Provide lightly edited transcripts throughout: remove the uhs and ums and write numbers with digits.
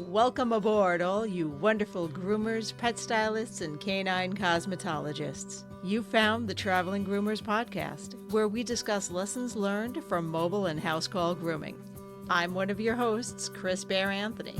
Welcome aboard, all you wonderful groomers, pet stylists, and canine cosmetologists. You found the Traveling Groomers Podcast, where we discuss lessons learned from mobile and house call grooming. I'm one of your hosts, Chris Bear Anthony.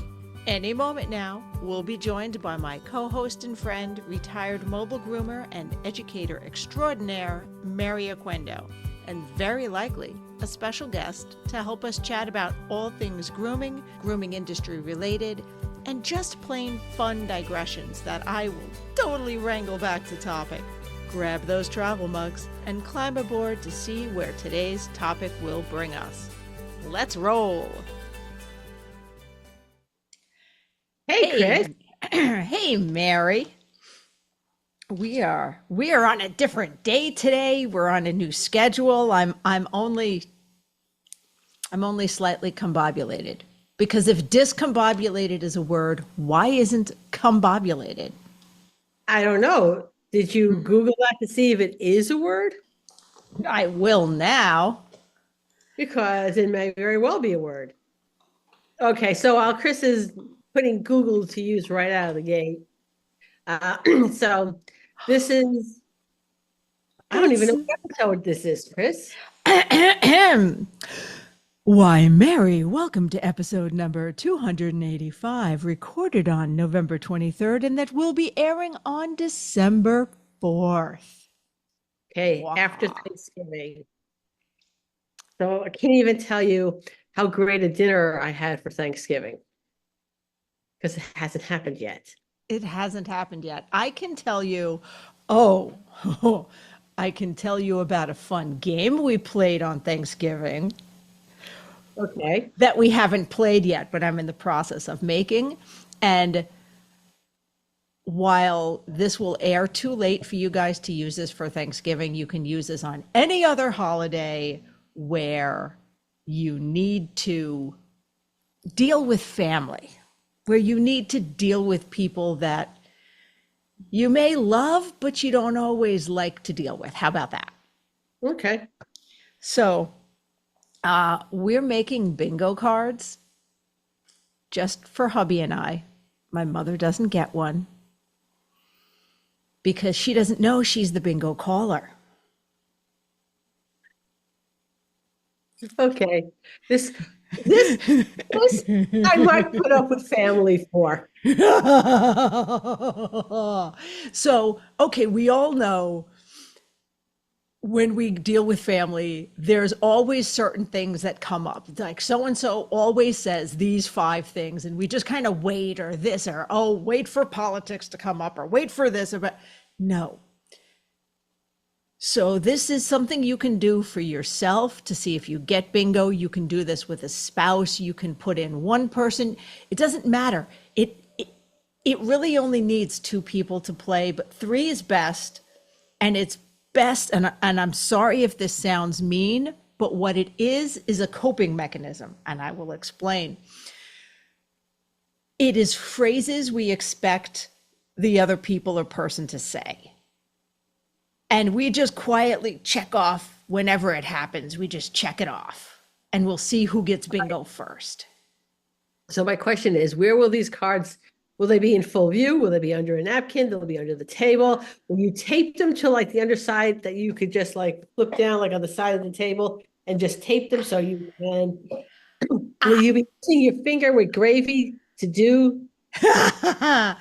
Any moment now, we'll be joined by my co-host and friend, retired mobile groomer and educator extraordinaire, Mary Oquendo, and very likely a special guest to help us chat about all things grooming, grooming industry related, and just plain fun digressions that I will totally wrangle back to topic. Grab those travel mugs and climb aboard to see where today's topic will bring us. Let's roll. Hey, Chris. Hey, Mary. We are on a different day today. We're on a new schedule. I'm only slightly combobulated, because if discombobulated is a word, why isn't combobulated? I don't know. Did you Google that to see if it is a word? I will now. Because it may very well be a word. Okay, so while Chris is putting Google to use right out of the gate, so this is, I don't even know what episode this is, Chris. Why, Mary, welcome to episode number 285, recorded on November 23rd, and that will be airing on December 4th. Okay, Wow. After Thanksgiving. So I can't even tell you how great a dinner I had for Thanksgiving, because it hasn't happened yet. It hasn't happened yet. I can tell you, I can tell you about a fun game we played on Thanksgiving. Okay. That we haven't played yet, but I'm in the process of making. And while this will air too late for you guys to use this for Thanksgiving, you can use this on any other holiday where you need to deal with family, where you need to deal with people that you may love, but you don't always like to deal with. How about that? Okay. So we're making bingo cards just for hubby and I. My mother doesn't get one because she doesn't know she's the bingo caller. Okay. This I might put up with family for. So, okay, we all know when we deal with family, there's always certain things that come up. Like so-and-so always says these 5 things, and we just kind of wait, or this, or, oh, wait for politics to come up, or wait for this, or no. So this is something you can do for yourself to see if you get bingo. You can do this with a spouse. You can put in one person. It doesn't matter. It really only needs 2 people to play, but 3 is best. And it's best, and I'm sorry if this sounds mean, but what it is a coping mechanism, and I will explain. It is phrases we expect the other people or person to say. And we just quietly check off whenever it happens. We just check it off, and we'll see who gets bingo first. So my question is, where will these cards, will they be in full view? Will they be under a napkin? They'll be under the table. Will you tape them to like the underside that you could just like flip down like on the side of the table and just tape them so you can, will you be using your finger with gravy to do? I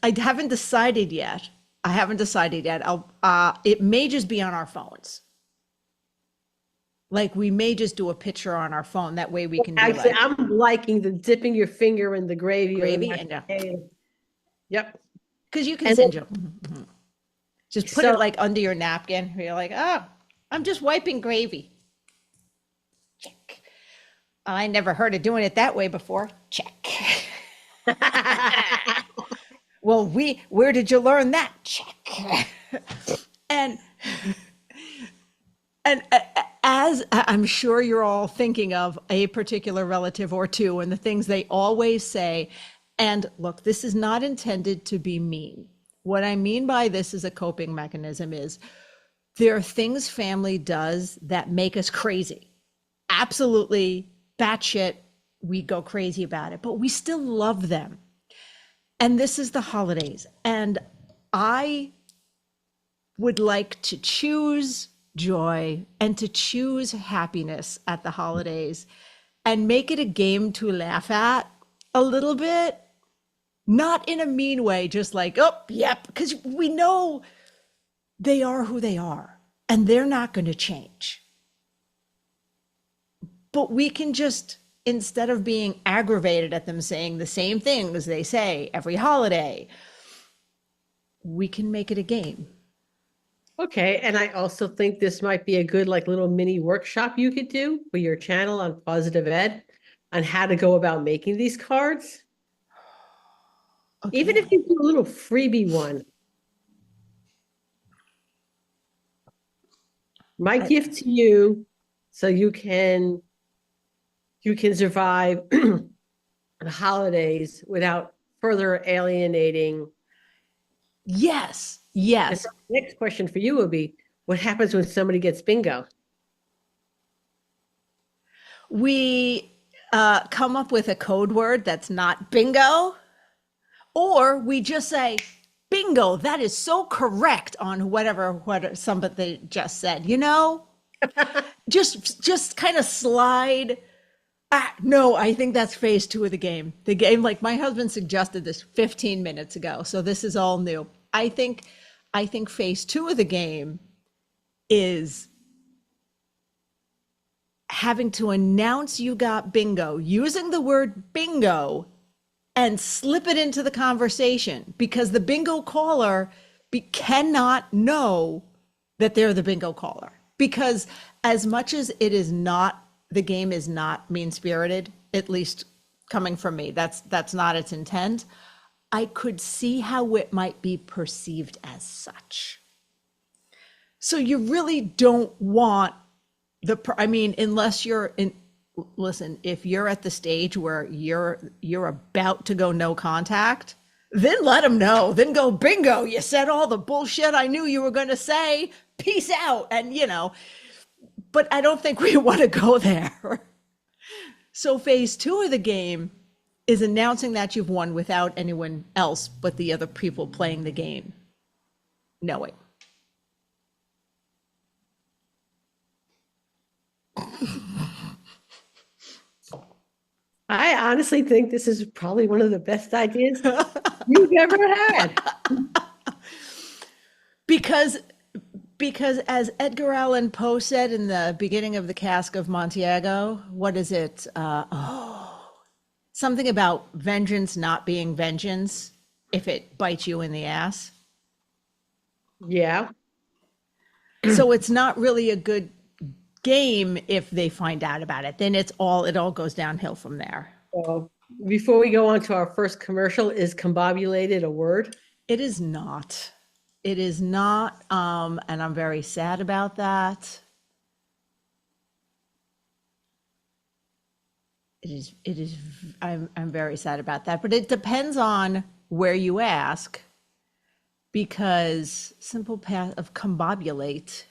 haven't decided yet. It may just be on our phones. Like we may just do a picture on our phone. That way we can do Actually, I'm liking the dipping your finger in the gravy. Yep. Because you can just put it like under your napkin. You're like, oh, I'm just wiping gravy. Check. I never heard of doing it that way before. Check. Well, where did you learn that? Check. And as I'm sure you're all thinking of a particular relative or two and the things they always say, and look, this is not intended to be mean. What I mean by this is a coping mechanism is there are things family does that make us crazy. Absolutely batshit we go crazy about it, but we still love them. And this is the holidays. And I would like to choose joy and to choose happiness at the holidays and make it a game to laugh at a little bit, not in a mean way, just like, oh, yep, because we know they are who they are and they're not going to change. But we can just, instead of being aggravated at them saying the same things they say every holiday, we can make it a game. Okay, and I also think this might be a good like little mini workshop you could do for your channel on Positive Ed on how to go about making these cards. Okay. Even if you do a little freebie one. My gift to you, so you can survive the holidays without further alienating. Yes, yes. The next question for you would be, what happens when somebody gets bingo? We come up with a code word that's not bingo, or we just say, bingo, that is so correct on what somebody just said, you know? just kind of slide. No, I think that's phase 2 of the game. The game, like my husband suggested this 15 minutes ago, so this is all new. I think phase 2 of the game is having to announce you got bingo, using the word bingo and slip it into the conversation, because the bingo caller cannot know that they're the bingo caller. Because as much as it is not, the game is not mean-spirited, at least coming from me, that's not its intent. I could see how it might be perceived as such. So you really don't want unless you're in, listen, if you're at the stage where you're about to go no contact, then let them know. Then go, bingo, you said all the bullshit I knew you were going to say. Peace out. And, but I don't think we want to go there. So phase 2 of the game is announcing that you've won without anyone else but the other people playing the game knowing. I honestly think this is probably one of the best ideas you've ever had. Because as Edgar Allan Poe said in the beginning of The Cask of Montiago, what is it? Something about vengeance not being vengeance if it bites you in the ass. Yeah. So it's not really a good game if they find out about it. Then it all goes downhill from there. So before we go on to our first commercial, is combobulated a word? It is not. It is not, and I'm very sad about that. It is, I'm very sad about that, but it depends on where you ask, because simple path of combobulate.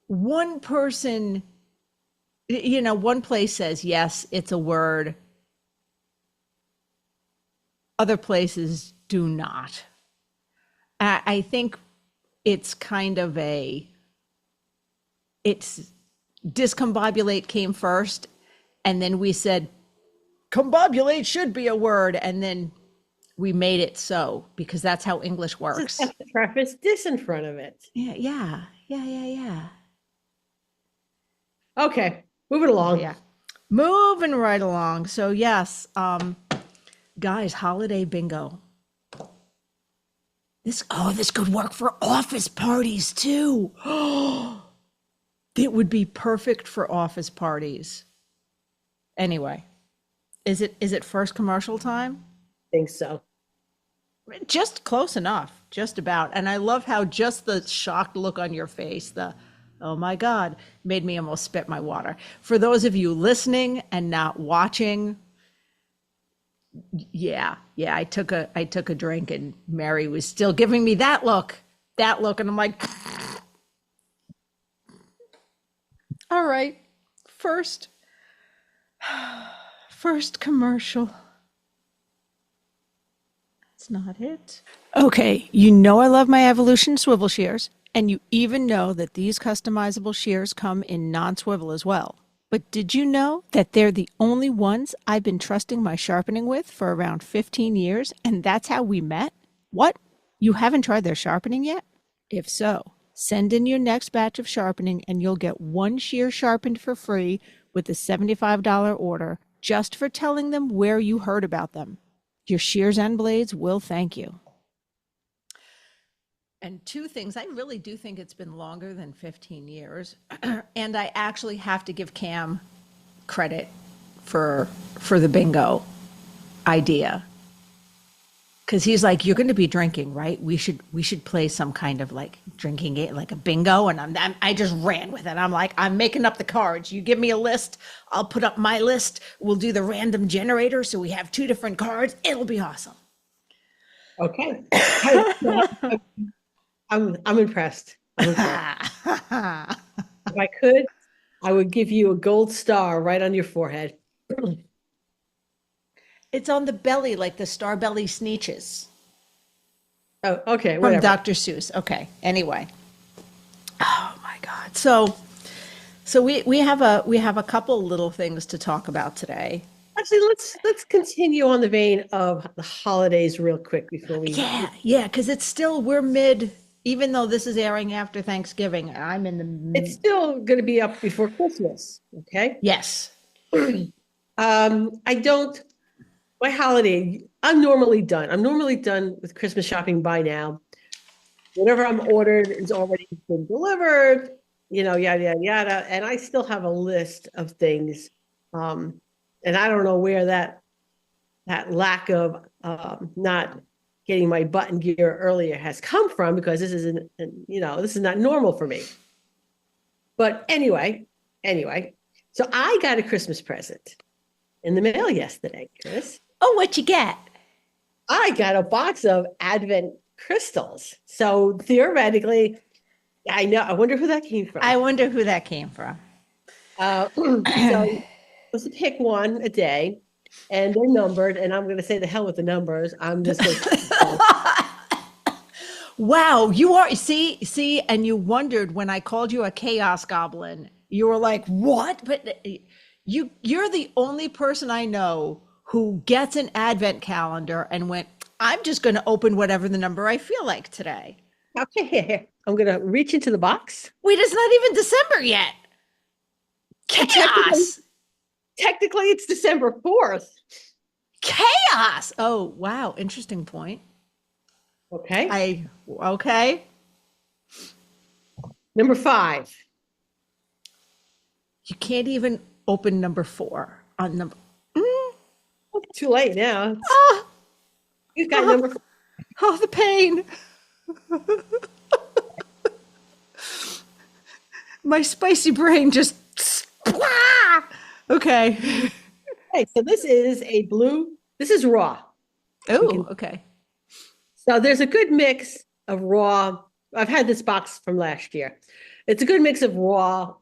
One person, one place says, yes, it's a word. Other places do not. I think it's kind of it's discombobulate came first, and then we said, combobulate should be a word, and then we made it so, because that's how English works. Just have to preface this in front of it. Yeah. Okay, moving along. Yeah, moving right along. So yes, guys, holiday bingo. This could work for office parties too. It would be perfect for office parties. Anyway, is it first commercial time? I think so. Just close enough, just about. And I love how just the shocked look on your face, oh my God, made me almost spit my water. For those of you listening and not watching, yeah, I took a drink and Mary was still giving me that look. that look, and I'm like, all right, first commercial. That's not it. Okay, you know I love my Evolution swivel shears, and you even know that these customizable shears come in non-swivel as well. But did you know that they're the only ones I've been trusting my sharpening with for around 15 years, and that's how we met? What? You haven't tried their sharpening yet? If so, send in your next batch of sharpening and you'll get one shear sharpened for free with a $75 order just for telling them where you heard about them. Your shears and blades will thank you. And two things, I really do think it's been longer than 15 years. And I actually have to give Cam credit for the bingo idea. Because he's like, you're going to be drinking, right? We should play some kind of like drinking game, like a bingo. And I just ran with it. I'm like, I'm making up the cards. You give me a list. I'll put up my list. We'll do the random generator. So we have two different cards. It'll be awesome. Okay. I'm impressed. If I could, I would give you a gold star right on your forehead. It's on the belly, like the star belly sneeches. Oh, okay. From Whatever. Dr. Seuss. Okay. Anyway. Oh my God. So we have a couple little things to talk about today. Actually, let's continue on the vein of the holidays real quick before we. Yeah, because we're mid, even though this is airing after Thanksgiving, I'm in the. It's still going to be up before Christmas. Okay. Yes. My holiday, I'm normally done. I'm normally done with Christmas shopping by now. Whatever I'm ordered is already been delivered, yada, yada, yada. And I still have a list of things. And I don't know where that lack of not getting my button gear earlier has come from, because this is not normal for me. But anyway, so I got a Christmas present in the mail yesterday, Chris. Oh, what you get? I got a box of Advent crystals. So theoretically, I wonder who that came from. So was to pick one a day, and they're numbered, and I'm going to say the hell with the numbers. I'm just going to. Wow, you are see, and you wondered when I called you a chaos goblin. You were like, "What?" But you're the only person I know who gets an advent calendar and went, "I'm just going to open whatever the number I feel like today." Okay, I'm going to reach into the box. Wait, it's not even December yet. Chaos. Technically, it's December 4th. Chaos. Oh, wow. Interesting point. Okay. Okay. Number 5. You can't even open number 4 on number. Too late now. You got number 4. Oh, the pain. My spicy brain just. Okay. Okay, so this is this is raw. Oh, okay. So there's a good mix of raw. I've had this box from last year. It's a good mix of raw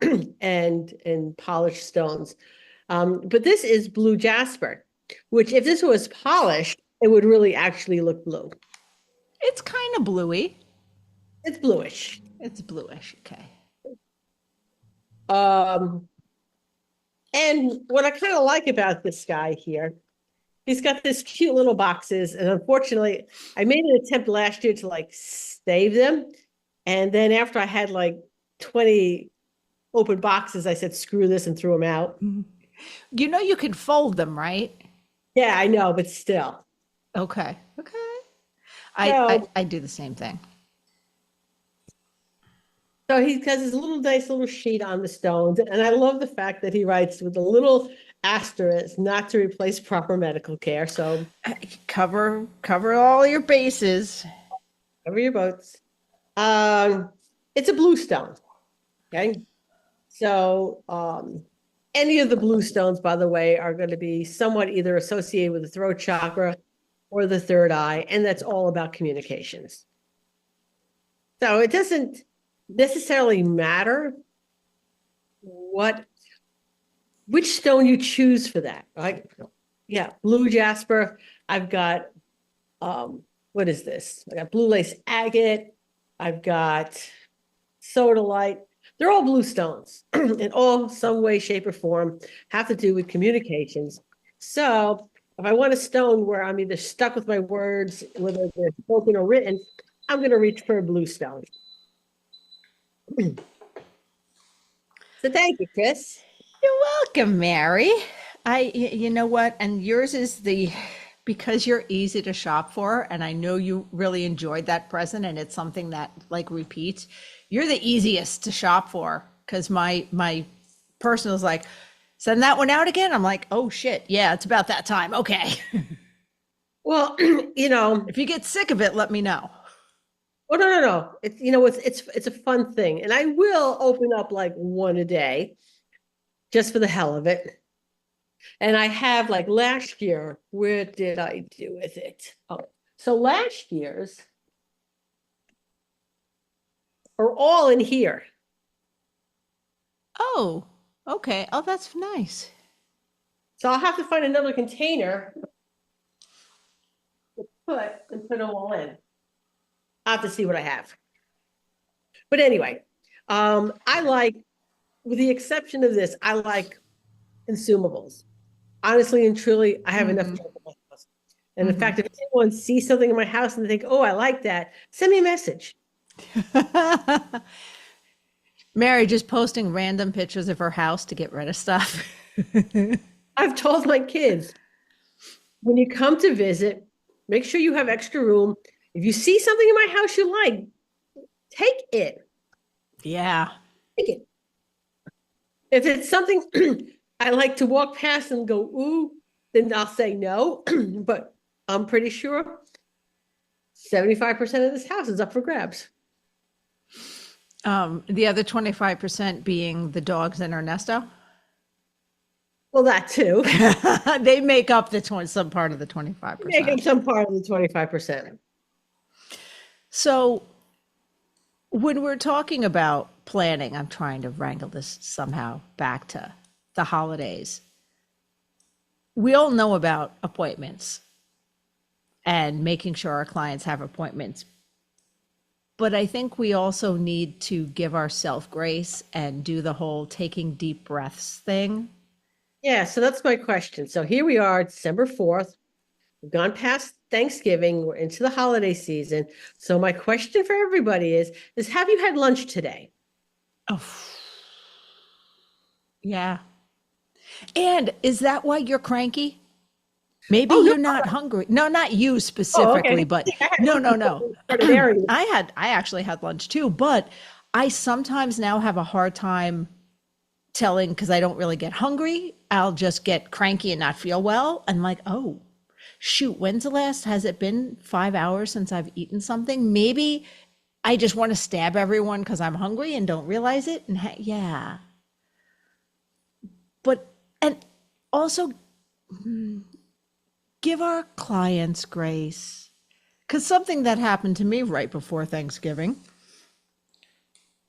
and polished stones. But this is blue jasper, which if this was polished, it would really actually look blue. It's kind of bluey. It's bluish. Okay. And what I kind of like about this guy here, he's got this cute little boxes. And unfortunately, I made an attempt last year to like save them. And then after I had like 20 open boxes, I said, screw this, and threw them out. You know, you can fold them, right? Yeah, I know, but still. Okay. I do the same thing. So he has his nice little sheet on the stones. And I love the fact that he writes with a little asterisk, not to replace proper medical care. So cover all your bases. Cover your boats. It's a blue stone. Okay. So any of the blue stones, by the way, are going to be somewhat either associated with the throat chakra or the third eye. And that's all about communications. So it doesn't necessarily matter which stone you choose for that, right? Yeah, blue jasper. I've got, what is this? I got blue lace agate. I've got sodalite. They're all blue stones in all some way, shape, or form, have to do with communications. So if I want a stone where I'm either stuck with my words, whether they're spoken or written, I'm going to reach for a blue stone. So thank you, Chris. You're welcome, Mary. You know what? And yours is because you're easy to shop for, and I know you really enjoyed that present, and it's something that like repeats. You're the easiest to shop for because my personal's like, send that one out again. I'm like, oh shit, yeah, it's about that time. Okay. Well, If you get sick of it, let me know. oh no. It's a fun thing. And I will open up like one a day just for the hell of it. And I have like last year, where did I do with it? Oh, so last year's are all in here. Oh, okay. Oh, that's nice. So I'll have to find another container to put them all in. I'll have to see what I have. But anyway, I like, with the exception of this, I like consumables. Honestly and truly, I have enough junk in my house. And in fact, if anyone sees something in my house and they think, oh, I like that, send me a message. Mary just posting random pictures of her house to get rid of stuff. I've told my kids, when you come to visit, make sure you have extra room. If you see something in my house you like, take it. Yeah. Take it. If it's something I like to walk past and go, ooh, then I'll say no. But I'm pretty sure 75% of this house is up for grabs. The other 25% being the dogs in Ernesto. Well, that too. They make up some part of the 25%. Make up some part of the 25%. So when we're talking about planning, I'm trying to wrangle this somehow back to the holidays. We all know about appointments and making sure our clients have appointments. But I think we also need to give ourselves grace and do the whole taking deep breaths thing. Yeah, so that's my question. So here we are, December 4th. We've gone past Thanksgiving. We're into the holiday season. So my question for everybody is have you had lunch today? Oh, yeah. And is that why you're cranky? Maybe you're not hungry. No, not you specifically, but no. I actually had lunch too, but I sometimes now have a hard time telling because I don't really get hungry. I'll just get cranky and not feel well. I'm like, oh, shoot, has it been 5 hours since I've eaten something? Maybe I just want to stab everyone because I'm hungry and don't realize it. And yeah. But, and also, give our clients grace. Because something that happened to me right before Thanksgiving,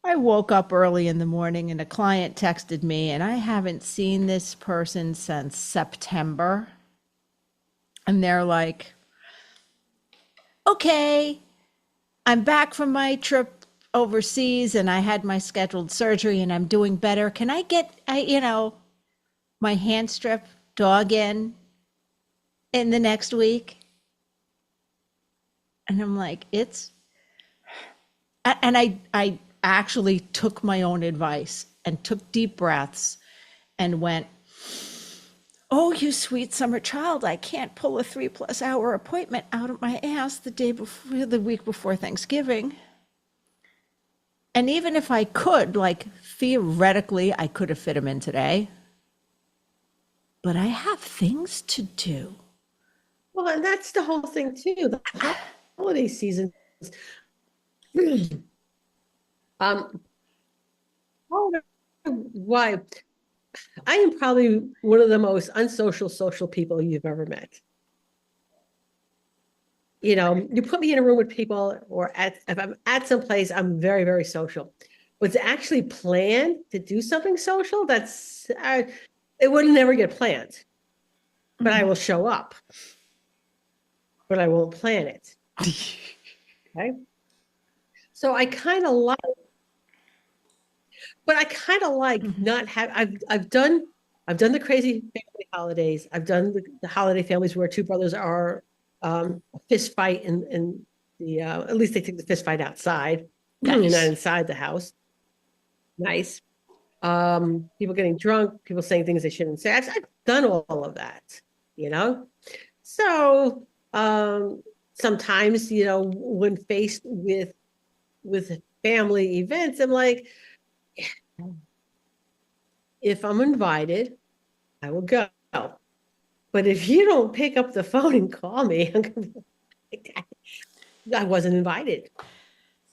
I woke up early in the morning and a client texted me, and I haven't seen this person since September. And they're like, okay, I'm back from my trip overseas and I had my scheduled surgery and I'm doing better. Can I get, my hand strip dog in the next week? And I'm like, and I actually took my own advice and took deep breaths and went, oh, you sweet summer child, I can't pull a 3+ hour appointment out of my ass the week before Thanksgiving. And even if I could, like theoretically, I could have fit him in today. But I have things to do. Well, and that's the whole thing too. The holiday season. Why? I am probably one of the most unsocial social people you've ever met. you put me in a room with people or if I'm at some place, I'm very, very social. But to actually plan to do something social, it would never get planned. But I will show up. But I won't plan it. Okay. So I kind of like, not have, I've done the crazy family holidays. I've done the holiday families where two brothers are a fist fight and the at least they take the fist fight outside, not inside the house. Nice. People getting drunk, people saying things they shouldn't say. I've done all of that, So sometimes, when faced with family events, I'm like, if I'm invited, I will go. But if you don't pick up the phone and call me, I'm gonna be like, I wasn't invited.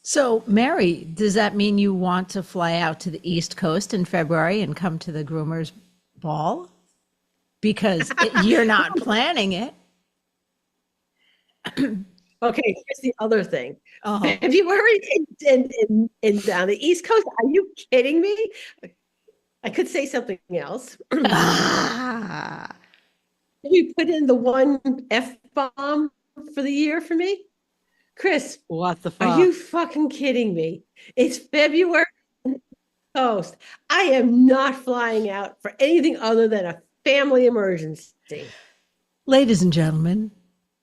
So, Mary, does that mean you want to fly out to the East Coast in February and come to the Groomers Ball? Because you're not planning it. Okay, here's the other thing. February down the East Coast, are you kidding me? I could say something else. We put in the one F-bomb for the year for me? Chris, what the fuck? Are you fucking kidding me? It's February on the coast. I am not flying out for anything other than a family emergency. Ladies and gentlemen,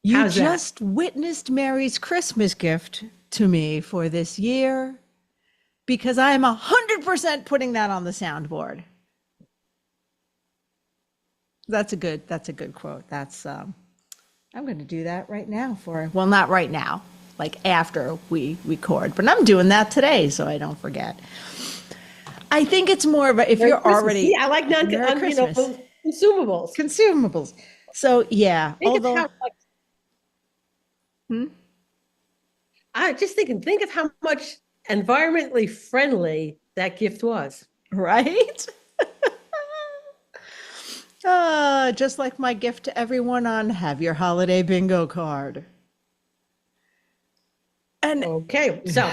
you just witnessed Mary's Christmas gift to me for this year because I am 100% putting that on the soundboard. That's a good quote. That's I'm going to do that right now not right now, like after we record, but I'm doing that today so I don't forget. I think it's more of a, if Merry you're Christmas. already I like consumables. Consumables. So yeah, think of how much environmentally friendly that gift was. Right? Just like my gift to everyone on Have Your Holiday Bingo card. And okay, so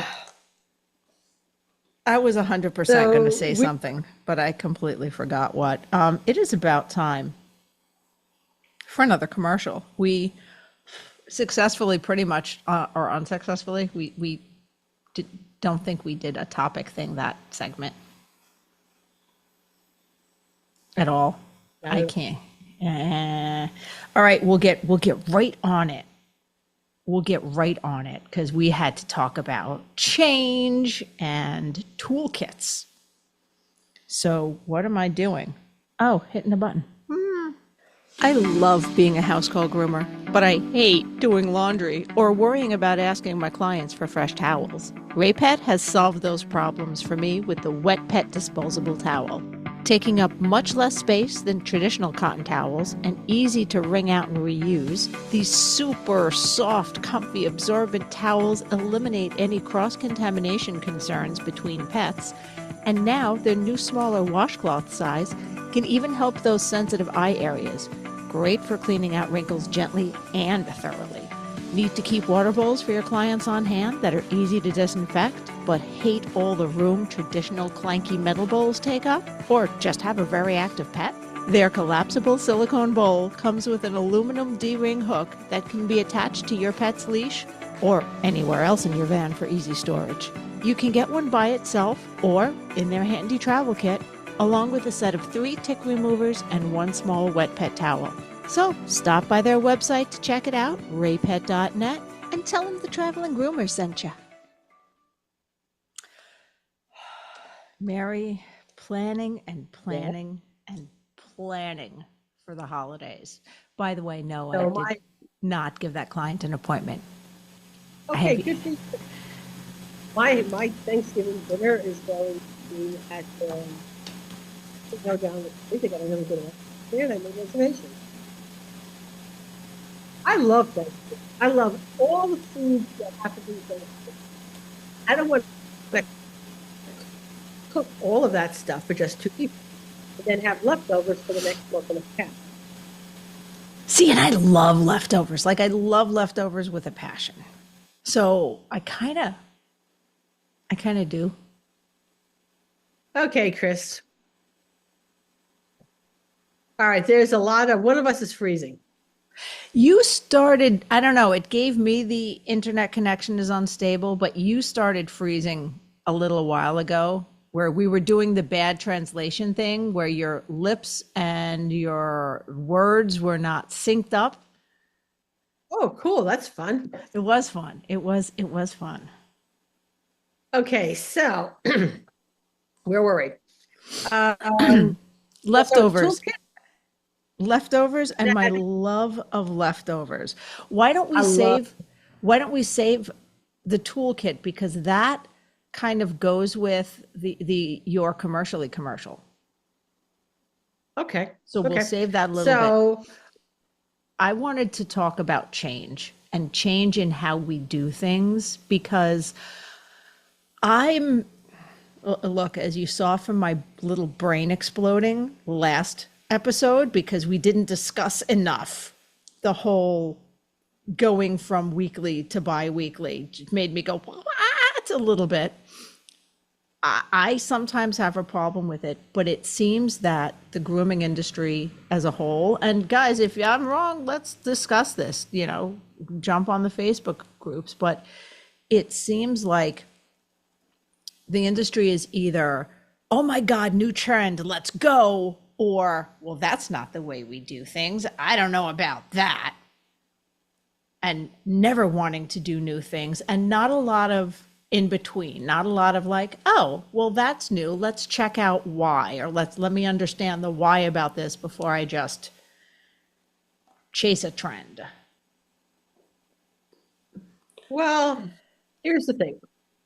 I was 100% going to say something, but I completely forgot what. It is about time for another commercial. We successfully, pretty much, or unsuccessfully, we don't think we did a topic thing that segment at all. I can't. All right, we'll get right on it. We'll get right on it because we had to talk about change and toolkits. So what am I doing? Oh, hitting a button. I love being a house call groomer, but I hate doing laundry or worrying about asking my clients for fresh towels. Raypet has solved those problems for me with the Wet Pet disposable towel. Taking up much less space than traditional cotton towels and easy to wring out and reuse, these super soft, comfy, absorbent towels eliminate any cross-contamination concerns between pets, and now their new smaller washcloth size can even help those sensitive eye areas. Great for cleaning out wrinkles gently and thoroughly. Need to keep water bowls for your clients on hand that are easy to disinfect, but hate all the room traditional clanky metal bowls take up? Or just have a very active pet? Their collapsible silicone bowl comes with an aluminum D-ring hook that can be attached to your pet's leash or anywhere else in your van for easy storage. You can get one by itself or in their handy travel kit, along with a set of 3 tick removers and 1 small wet pet towel. So stop by their website to check it out, raypet.net, and tell them the Traveling Groomers sent you. Mary, planning for the holidays. By the way, no, I did not give that client an appointment. Okay, good thing. My Thanksgiving dinner is going to be at down. I think they got a really good one. There, they made reservations. I love Thanksgiving. I love all the foods that have to be Thanksgiving. I don't want to cook all of that stuff for just 2 people and then have leftovers for the next month and a half. See, and I love leftovers. Like I love leftovers with a passion. So I kind of do. Okay, Chris. All right, there's a lot of one of us is freezing. You started, I don't know, it gave me the internet connection is unstable, but you started freezing a little while ago where we were doing the bad translation thing where your lips and your words were not synced up. Oh, cool. That's fun. It was fun. It was fun. Okay, so where were we? So Leftovers. toolkit. Leftovers and my love of leftovers. Why don't we I love. save why don't we save the toolkit because that kind of goes with the your commercially commercial. Okay. So we'll Okay. save that a little bit. So I wanted to talk about change and change in how we do things because I'm look, as you saw from my little brain exploding last episode, because we didn't discuss enough the whole going from weekly to bi-weekly just made me go, what? A little bit. I sometimes have a problem with it, but it seems that the grooming industry as a whole, and guys, if I'm wrong, let's discuss this, jump on the Facebook groups, but it seems like the industry is either, oh my God, new trend, let's go, or, well, that's not the way we do things. I don't know about that. And never wanting to do new things and not a lot of in between, not a lot of like, oh, well, that's new. Let's check out why, or let me understand the why about this before I just chase a trend. well, here's the thing.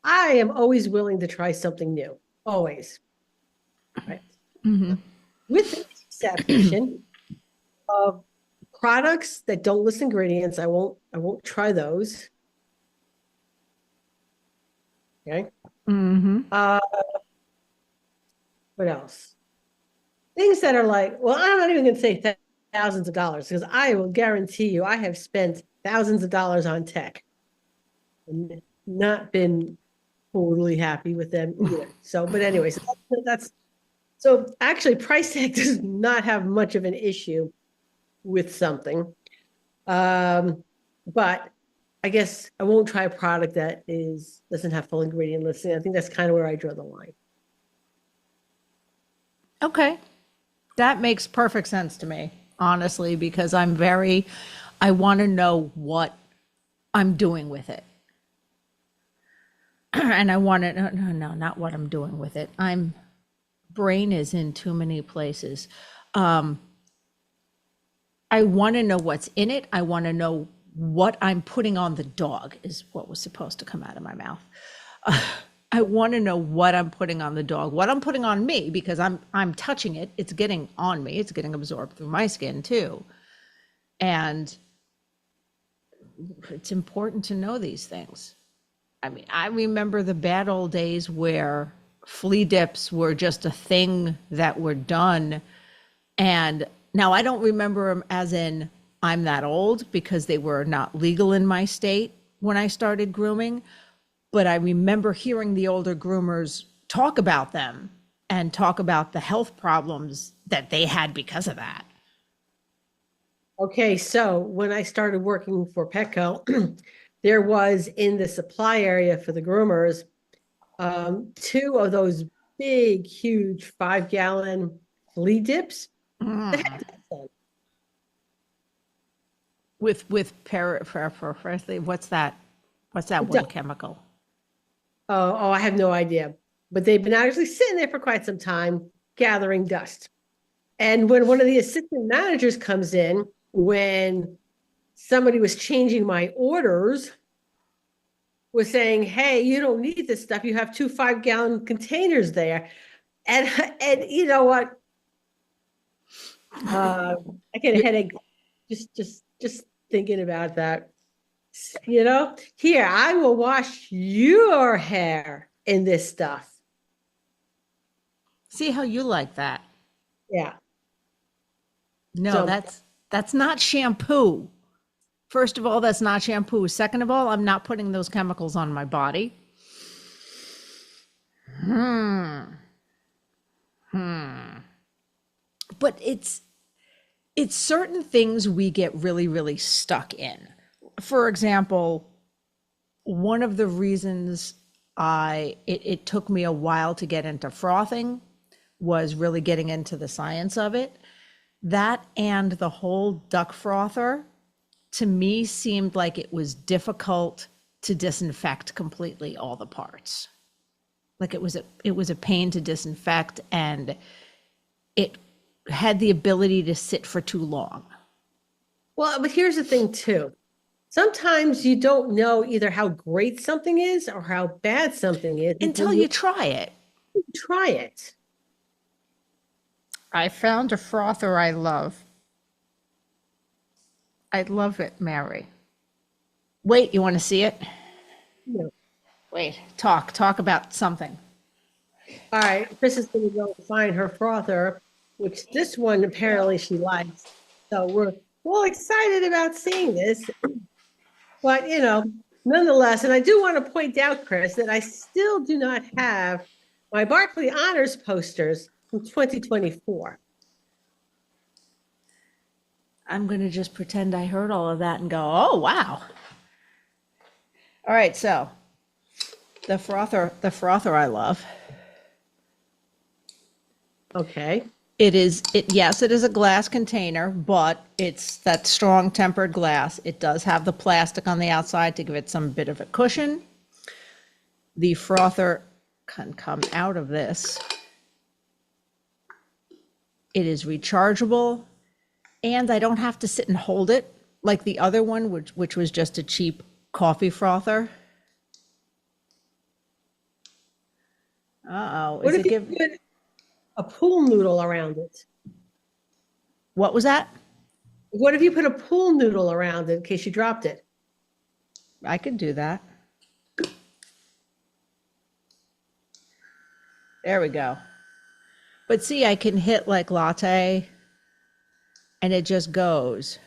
I am always willing to try something new. Always. Right. With the exception of products that don't list ingredients, I won't try those. Okay. What else? Things that are like, well, I'm not even going to say thousands of dollars because I will guarantee you I have spent thousands of dollars on tech and not been totally happy with them either. So, but anyways, that's so actually price tag does not have much of an issue with something. But I guess I won't try a product that doesn't have full ingredient listing. I think that's kind of where I draw the line. Okay. That makes perfect sense to me, honestly, because I want to know what I'm doing with it. And I want to, no, not what I'm doing with it. Brain is in too many places. I want to know what's in it. I want to know what I'm putting on the dog is what was supposed to come out of my mouth. I want to know what I'm putting on the dog, what I'm putting on me, because I'm touching it. It's getting on me. It's getting absorbed through my skin too. And it's important to know these things. I mean, I remember the bad old days where flea dips were just a thing that were done. And now I don't remember them as in I'm that old because they were not legal in my state when I started grooming. But I remember hearing the older groomers talk about them and talk about the health problems that they had because of that. Okay, so when I started working for Petco, there was in the supply area for the groomers, two of those big, huge 5-gallon flea dips. With what's that? What's that one chemical? Oh, I have no idea. But they've been actually sitting there for quite some time gathering dust. And when one of the assistant managers comes in, when somebody was changing my orders, was saying, hey, you don't need this stuff. You have two 5-gallon containers there. And you know what? I get a headache just thinking about that. Here, I will wash your hair in this stuff. See how you like that. Yeah. No, So- that's That's not shampoo. First of all, that's not shampoo. Second of all, I'm not putting those chemicals on my body. But it's certain things we get really, really stuck in. For example, one of the reasons it took me a while to get into frothing was really getting into the science of it. That and the whole duck frother, to me, seemed like it was difficult to disinfect completely all the parts. Like it was a pain to disinfect, and it had the ability to sit for too long. Well, but here's the thing too. Sometimes you don't know either how great something is or how bad something is Until you try it. Try it. I found a frother I love. I love it, Mary. Wait, you want to see it? No. Wait, talk about something. All right, Chris is going to go find her frother, which this one apparently she likes. So we're all excited about seeing this. But, nonetheless, and I do want to point out, Chris, that I still do not have my Barkley Honors posters from 2024. I'm going to just pretend I heard all of that and go, oh, wow. All right, so the frother I love. Okay. Yes, it is a glass container, but it's that strong tempered glass. It does have the plastic on the outside to give it some bit of a cushion. The frother can come out of this. It is rechargeable, and I don't have to sit and hold it like the other one, which was just a cheap coffee frother. What if you put a pool noodle around it? What was that? What if you put a pool noodle around it in case you dropped it? I could do that. There we go. But see, I can hit like latte and it just goes.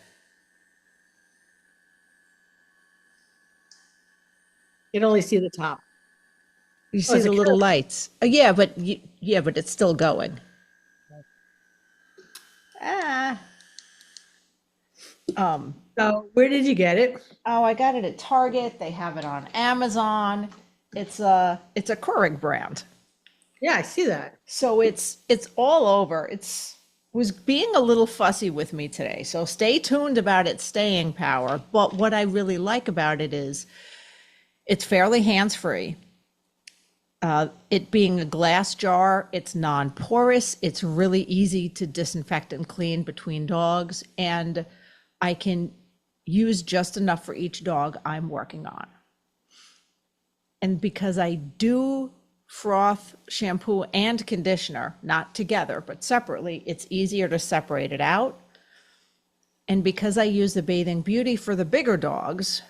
You can only see the top. You see the little lights. Yeah, but it's still going. So where did you get it? Oh, I got it at Target. They have it on Amazon. It's a Keurig brand. Yeah, I see that. So it's all over. Was being a little fussy with me today. So stay tuned about its staying power. But what I really like about it is it's fairly hands-free. It being a glass jar, it's non-porous. It's really easy to disinfect and clean between dogs. And I can use just enough for each dog I'm working on. And because I do froth, shampoo, and conditioner, not together, but separately, it's easier to separate it out. And because I use the Bathing Beauty for the bigger dogs,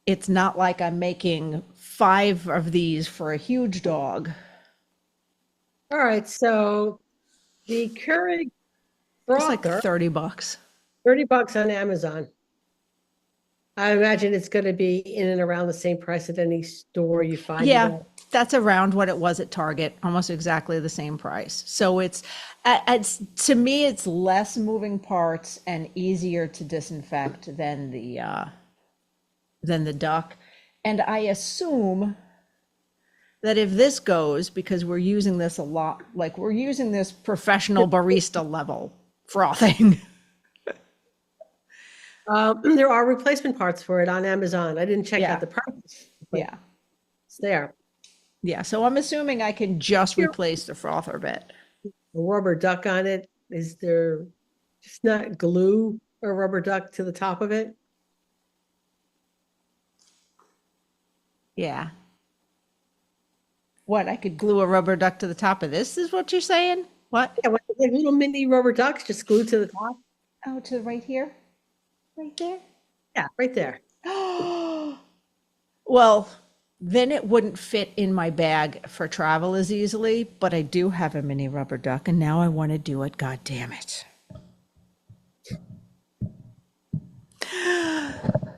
it's not like I'm making 5 of these for a huge dog. All right, so the Keurig frother, it's like $30. $30 on Amazon. I imagine it's going to be in and around the same price at any store you find. Yeah, that's around what it was at Target, almost exactly the same price. So it's to me, it's less moving parts and easier to disinfect than the duck. And I assume that if this goes, because we're using this a lot, like we're using this professional barista level frothing. There are replacement parts for it on Amazon. I didn't check out the price. Yeah. It's there. Yeah, so I'm assuming I can just replace the frother bit. A rubber duck on it. Is there just not glue a rubber duck to the top of it? Yeah. What, I could glue a rubber duck to the top of this, is what you're saying? What? Yeah, like little mini rubber ducks just glued to the top. Oh, to right here? Right there? Yeah, right there. Well, then it wouldn't fit in my bag for travel as easily, but I do have a mini rubber duck, and now I want to do it. God damn it.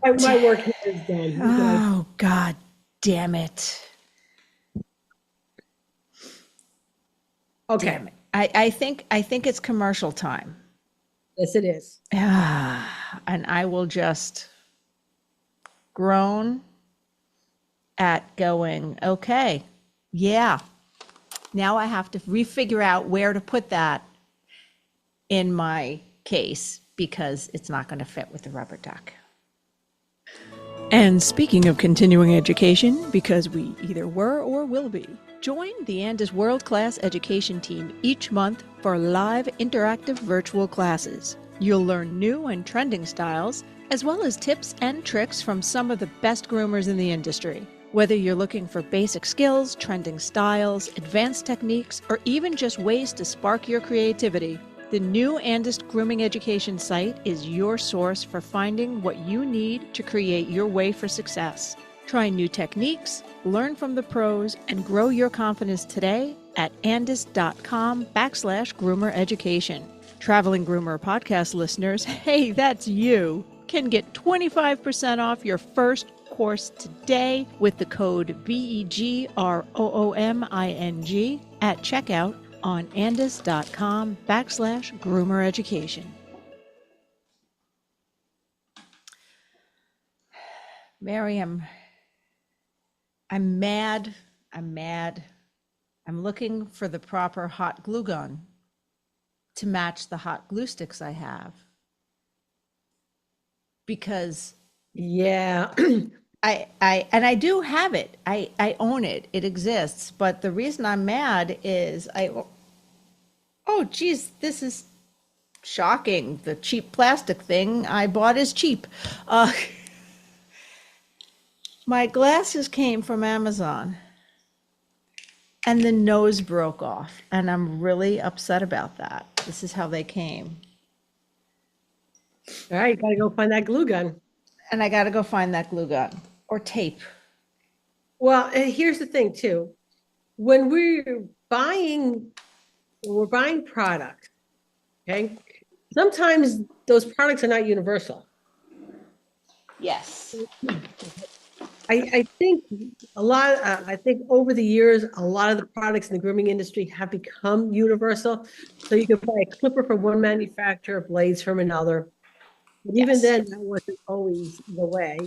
My work here is done. Oh, God damn it. Okay. Damn it. I think it's commercial time. Yes, it is. And I will just groan at going, okay, yeah. Now I have to refigure out where to put that in my case because it's not going to fit with the rubber duck. And speaking of continuing education, because we either were or will be, join the Andis World Class Education Team each month for live interactive virtual classes. You'll learn new and trending styles, as well as tips and tricks from some of the best groomers in the industry. Whether you're looking for basic skills, trending styles, advanced techniques, or even just ways to spark your creativity, the new Andis Grooming Education site is your source for finding what you need to create your way for success. Try new techniques, learn from the pros, and grow your confidence today at andis.com/groomer education. Traveling Groomer Podcast listeners, hey, that's you, can get 25% off your first course today with the code BEGROOMING at checkout on andis.com/groomer education. Mary, I'm mad. I'm looking for the proper hot glue gun to match the hot glue sticks I have. Because yeah, I do have it. I own it. It exists. But the reason I'm mad is oh geez, this is shocking. The cheap plastic thing I bought is cheap. My glasses came from Amazon and the nose broke off, and I'm really upset about that. This is how they came. all right, you gotta go find that glue gun. And I got to go find that glue gun or tape. Well, and here's the thing too. When we're buying products, okay, sometimes those products are not universal. Yes. I think I think over the years, a lot of the products in the grooming industry have become universal. So you can buy a clipper from one manufacturer, blades from another. But even Yes. then, that wasn't always the way.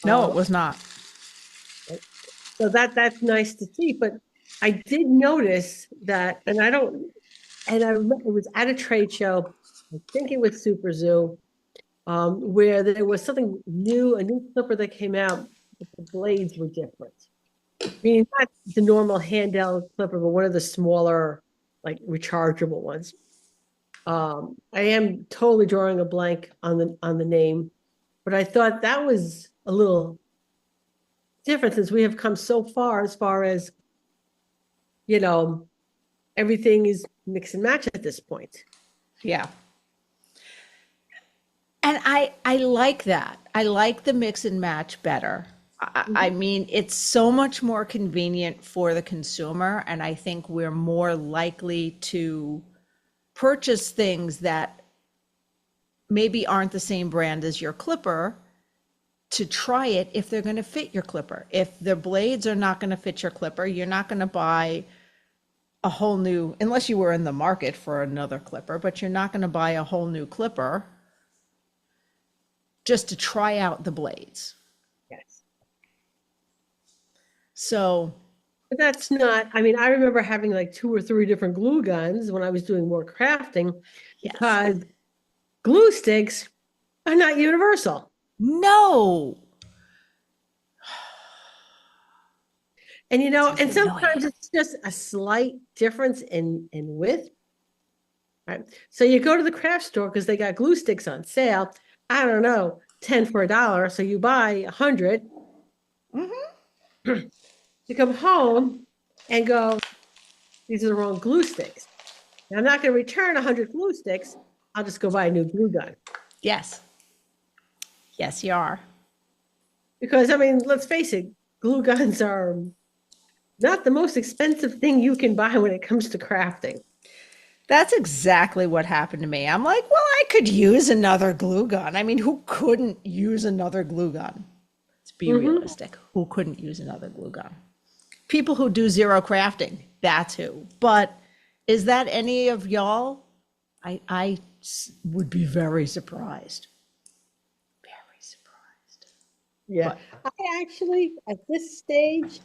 No, it was not. So that's nice to see. But I did notice that, and I remember it was at a trade show. I think it was Super Zoo, where there was something new, a new clipper that came out, but the blades were different. I mean, not the normal handheld clipper, but one of the smaller, like rechargeable ones. I am totally drawing a blank on the name, but I thought that was a little different since we have come so far as, everything is mix and match at this point. Yeah. And I like that. I like the mix and match better. I mean, it's so much more convenient for the consumer, and I think we're more likely to purchase things that maybe aren't the same brand as your clipper to try it if they're going to fit your clipper. If the blades are not going to fit your clipper, you're not going to buy a whole new, unless you were in the market for another clipper, but you're not going to buy a whole new clipper just to try out the blades. Yes. So, but that's not, I mean, I remember having like 2 or 3 different glue guns when I was doing more crafting, because glue sticks are not universal. No. And and sometimes it's just a slight difference in width. Right. So you go to the craft store because they got glue sticks on sale. I don't know, 10 for $1. So you buy 100. You come home and go, these are the wrong glue sticks. Now, I'm not going to return 100 glue sticks. I'll just go buy a new glue gun. Yes. Yes, you are. Because, I mean, let's face it, glue guns are not the most expensive thing you can buy when it comes to crafting. That's exactly what happened to me. I'm like, well, I could use another glue gun. I mean, who couldn't use another glue gun? Let's be Mm-hmm. realistic. Who couldn't use another glue gun? People who do zero crafting, that's who. But is that any of y'all? Would be very surprised. Very surprised. Yeah. But I actually, at this stage,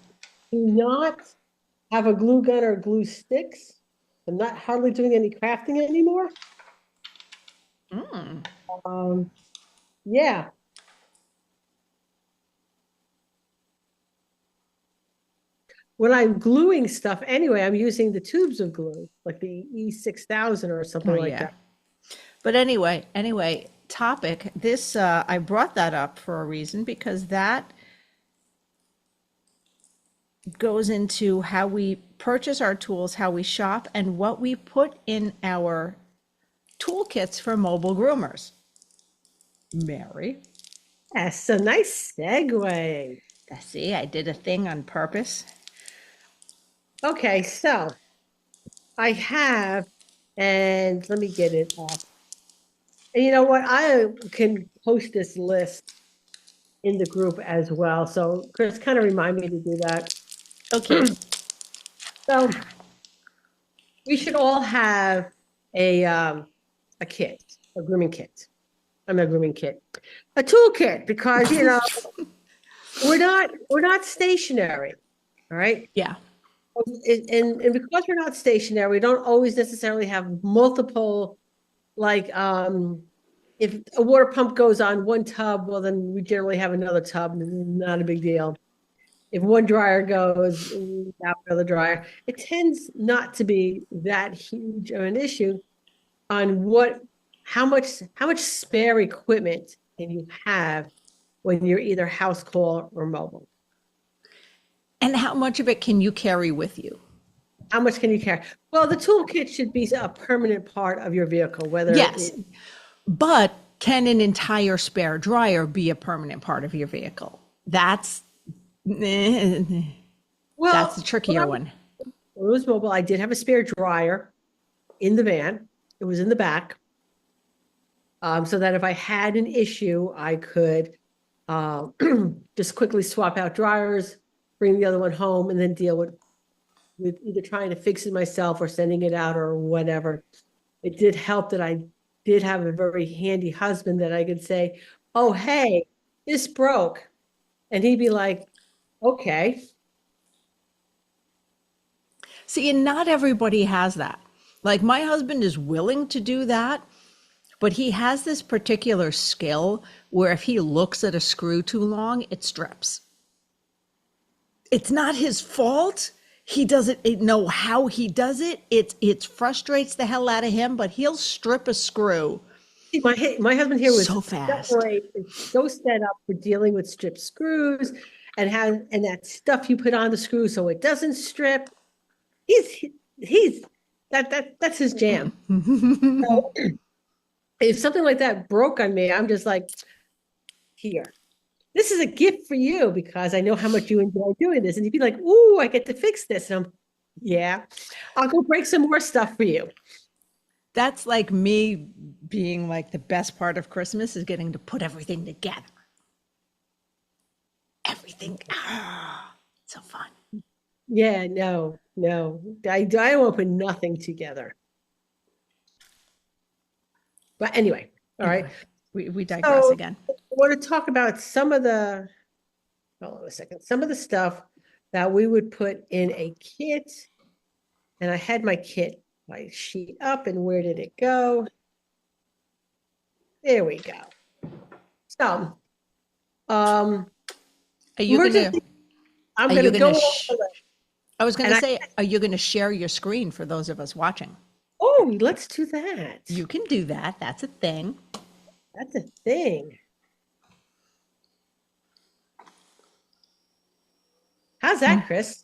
do not have a glue gun or glue sticks. I'm not hardly doing any crafting anymore. Um, yeah. When I'm gluing stuff anyway, I'm using the tubes of glue, like the E6000 or something oh like yeah. that. But anyway, topic. This I brought that up for a reason because that goes into how we purchase our tools, how we shop, and what we put in our toolkits for mobile groomers. Mary, That's a nice segue. see, I did a thing on purpose. Okay, so I have, and let me get it up. And you know what? I can post this list in the group as well. So Chris, kind of remind me to do that. Okay. So we should all have a kit, a grooming kit. I'm a grooming kit, a tool kit, because we're not stationary. All right. Yeah. And because we're not stationary, we don't always necessarily have multiple, like if a water pump goes on one tub, well, then we generally have another tub, not a big deal. If one dryer goes, we have another dryer. It tends not to be that huge of an issue on how much spare equipment can you have when you're either house call or mobile. And how much of it can you carry with you? How much can you carry? Well, the toolkit should be a permanent part of your vehicle, whether Yes. But can an entire spare dryer be a permanent part of your vehicle? That's the well, trickier one. when it was mobile, I did have a spare dryer in the van. It was in the back. So that if I had an issue, I could just quickly swap out dryers, bring the other one home, and then deal with either trying to fix it myself or sending it out or whatever. It did help that I did have a very handy husband that I could say, "Oh, hey, this broke," and he'd be like, "Okay." See, and not everybody has that. Like my husband is willing to do that, but he has this particular skill where if he looks at a screw too long, it strips. It's not his fault. He doesn't know how he does it. It frustrates the hell out of him, but he'll strip a screw See, my husband here was so fast. so set up for dealing with stripped screws and that stuff you put on the screw so it doesn't strip. He's that's his jam. So if something like that broke on me, I'm just like, here, this is a gift for you because I know how much you enjoy doing this. And you'd be like, ooh, I get to fix this. And I'm, yeah, I'll go break some more stuff for you. That's like me being like the best part of Christmas is getting to put everything together. Everything. So fun. Yeah, no. I won't put nothing together. But anyway, all right. We digress again. I want to talk about some of the stuff that we would put in a kit. And I had my kit, my sheet up, and where did it go? There we go. So, Are you gonna? I'm Are gonna you go. gonna? I was gonna and say, are you gonna share your screen for those of us watching? Oh, let's do that. You can do that. That's a thing. That's a thing. How's that, Chris?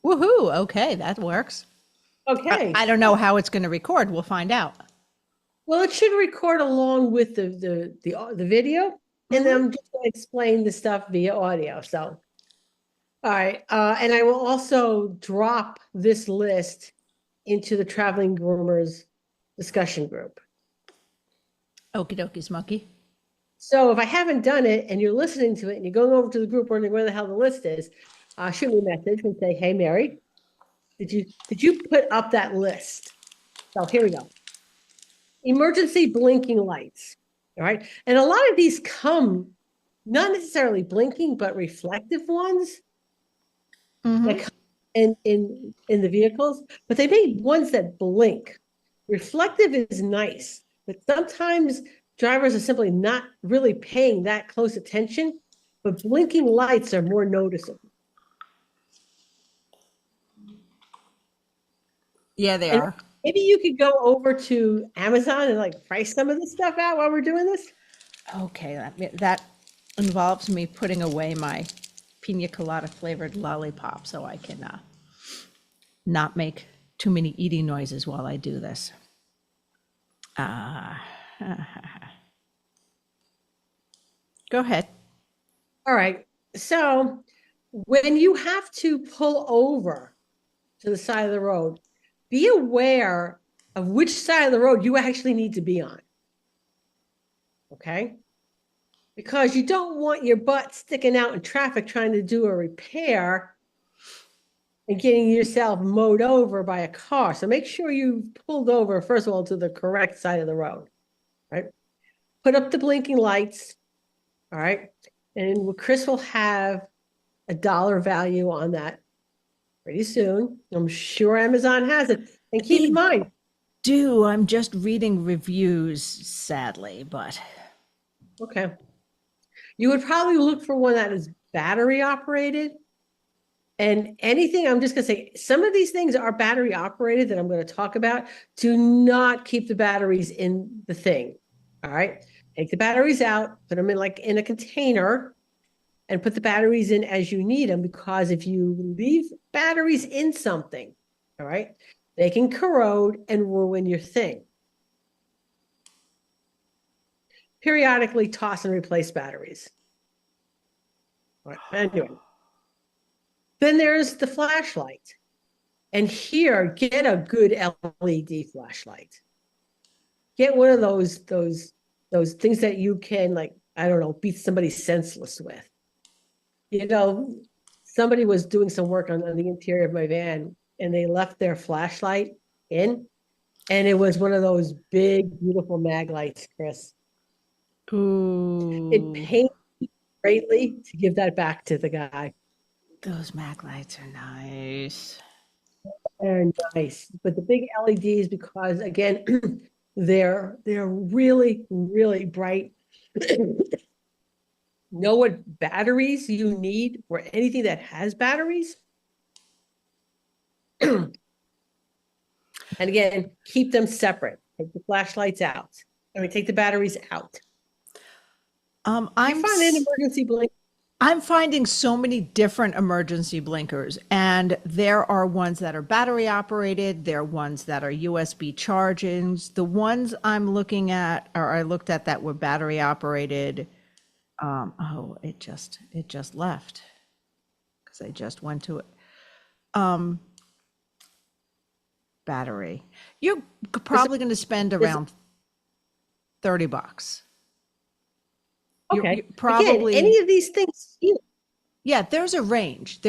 Woohoo! Okay, that works. Okay. I don't know how it's going to record. We'll find out. Well, it should record along with the video, and then I'm just going to explain the stuff via audio. So, all right, and I will also drop this list into the Traveling Groomers discussion group. Okie dokie, Smoky. So if I haven't done it and you're listening to it and you're going over to the group wondering where the hell the list is, shoot me a message and say, hey, Mary, did you put up that list? So here we go. Emergency blinking lights. All right. And a lot of these come not necessarily blinking, but reflective ones that come in the vehicles, but they made ones that blink. Reflective is nice, but sometimes drivers are simply not really paying that close attention, but blinking lights are more noticeable. Yeah, they And are. maybe you could go over to Amazon and like price some of this stuff out while we're doing this. Okay, that involves me putting away my pina colada flavored lollipop so I can not make too many eating noises while I do this. Go ahead. All right. So when you have to pull over to the side of the road, be aware of which side of the road you actually need to be on. Okay? Because you don't want your butt sticking out in traffic trying to do a repair and getting yourself mowed over by a car. So make sure you pulled over, first of all, to the correct side of the road, right? Put up the blinking lights, all right? And Chris will have a dollar value on that pretty soon. I'm sure Amazon has it. And keep in mind, I'm just reading reviews, sadly, but okay. You would probably look for one that is battery operated. And anything, I'm just going to say, some of these things are battery operated that I'm going to talk about. Do not keep the batteries in the thing. All right. Take the batteries out, put them in a container, and put the batteries in as you need them, because if you leave batteries in something, all right, they can corrode and ruin your thing. Periodically toss and replace batteries. All right. Anyway. Then there's the flashlight. And here, get a good LED flashlight. Get one of those things that you can, like, I don't know, beat somebody senseless with. You know, somebody was doing some work on the interior of my van and they left their flashlight in, and it was one of those big, beautiful mag lights, Chris. ooh, It pains me greatly to give that back to the guy. those mag lights are nice. They're nice, but the big LEDs, because again, they're really, really bright. Know what batteries you need for anything that has batteries. And again, keep them separate. Take the flashlights out. Take the batteries out. You find an emergency blink. I'm finding so many different emergency blinkers, and there are ones that are battery operated. There are ones that are USB chargings. The ones I'm looking at, or I looked at that were battery operated. It just left because I just went to it. Battery. You're probably going to spend around $30. Okay. You're probably again, any of these things. Yeah, there's a range.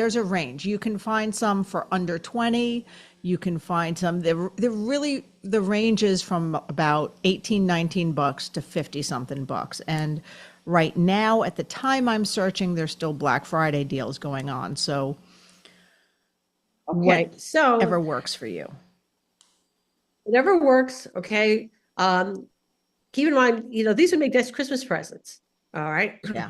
You can find some for under 20. You can find some. They're really, the range is from about 18, 19 bucks to 50 something bucks. And right now, at the time I'm searching, there's still Black Friday deals going on. So okay, whatever works for you. Whatever works. Okay. Keep in mind, these would make nice Christmas presents. All right. Yeah.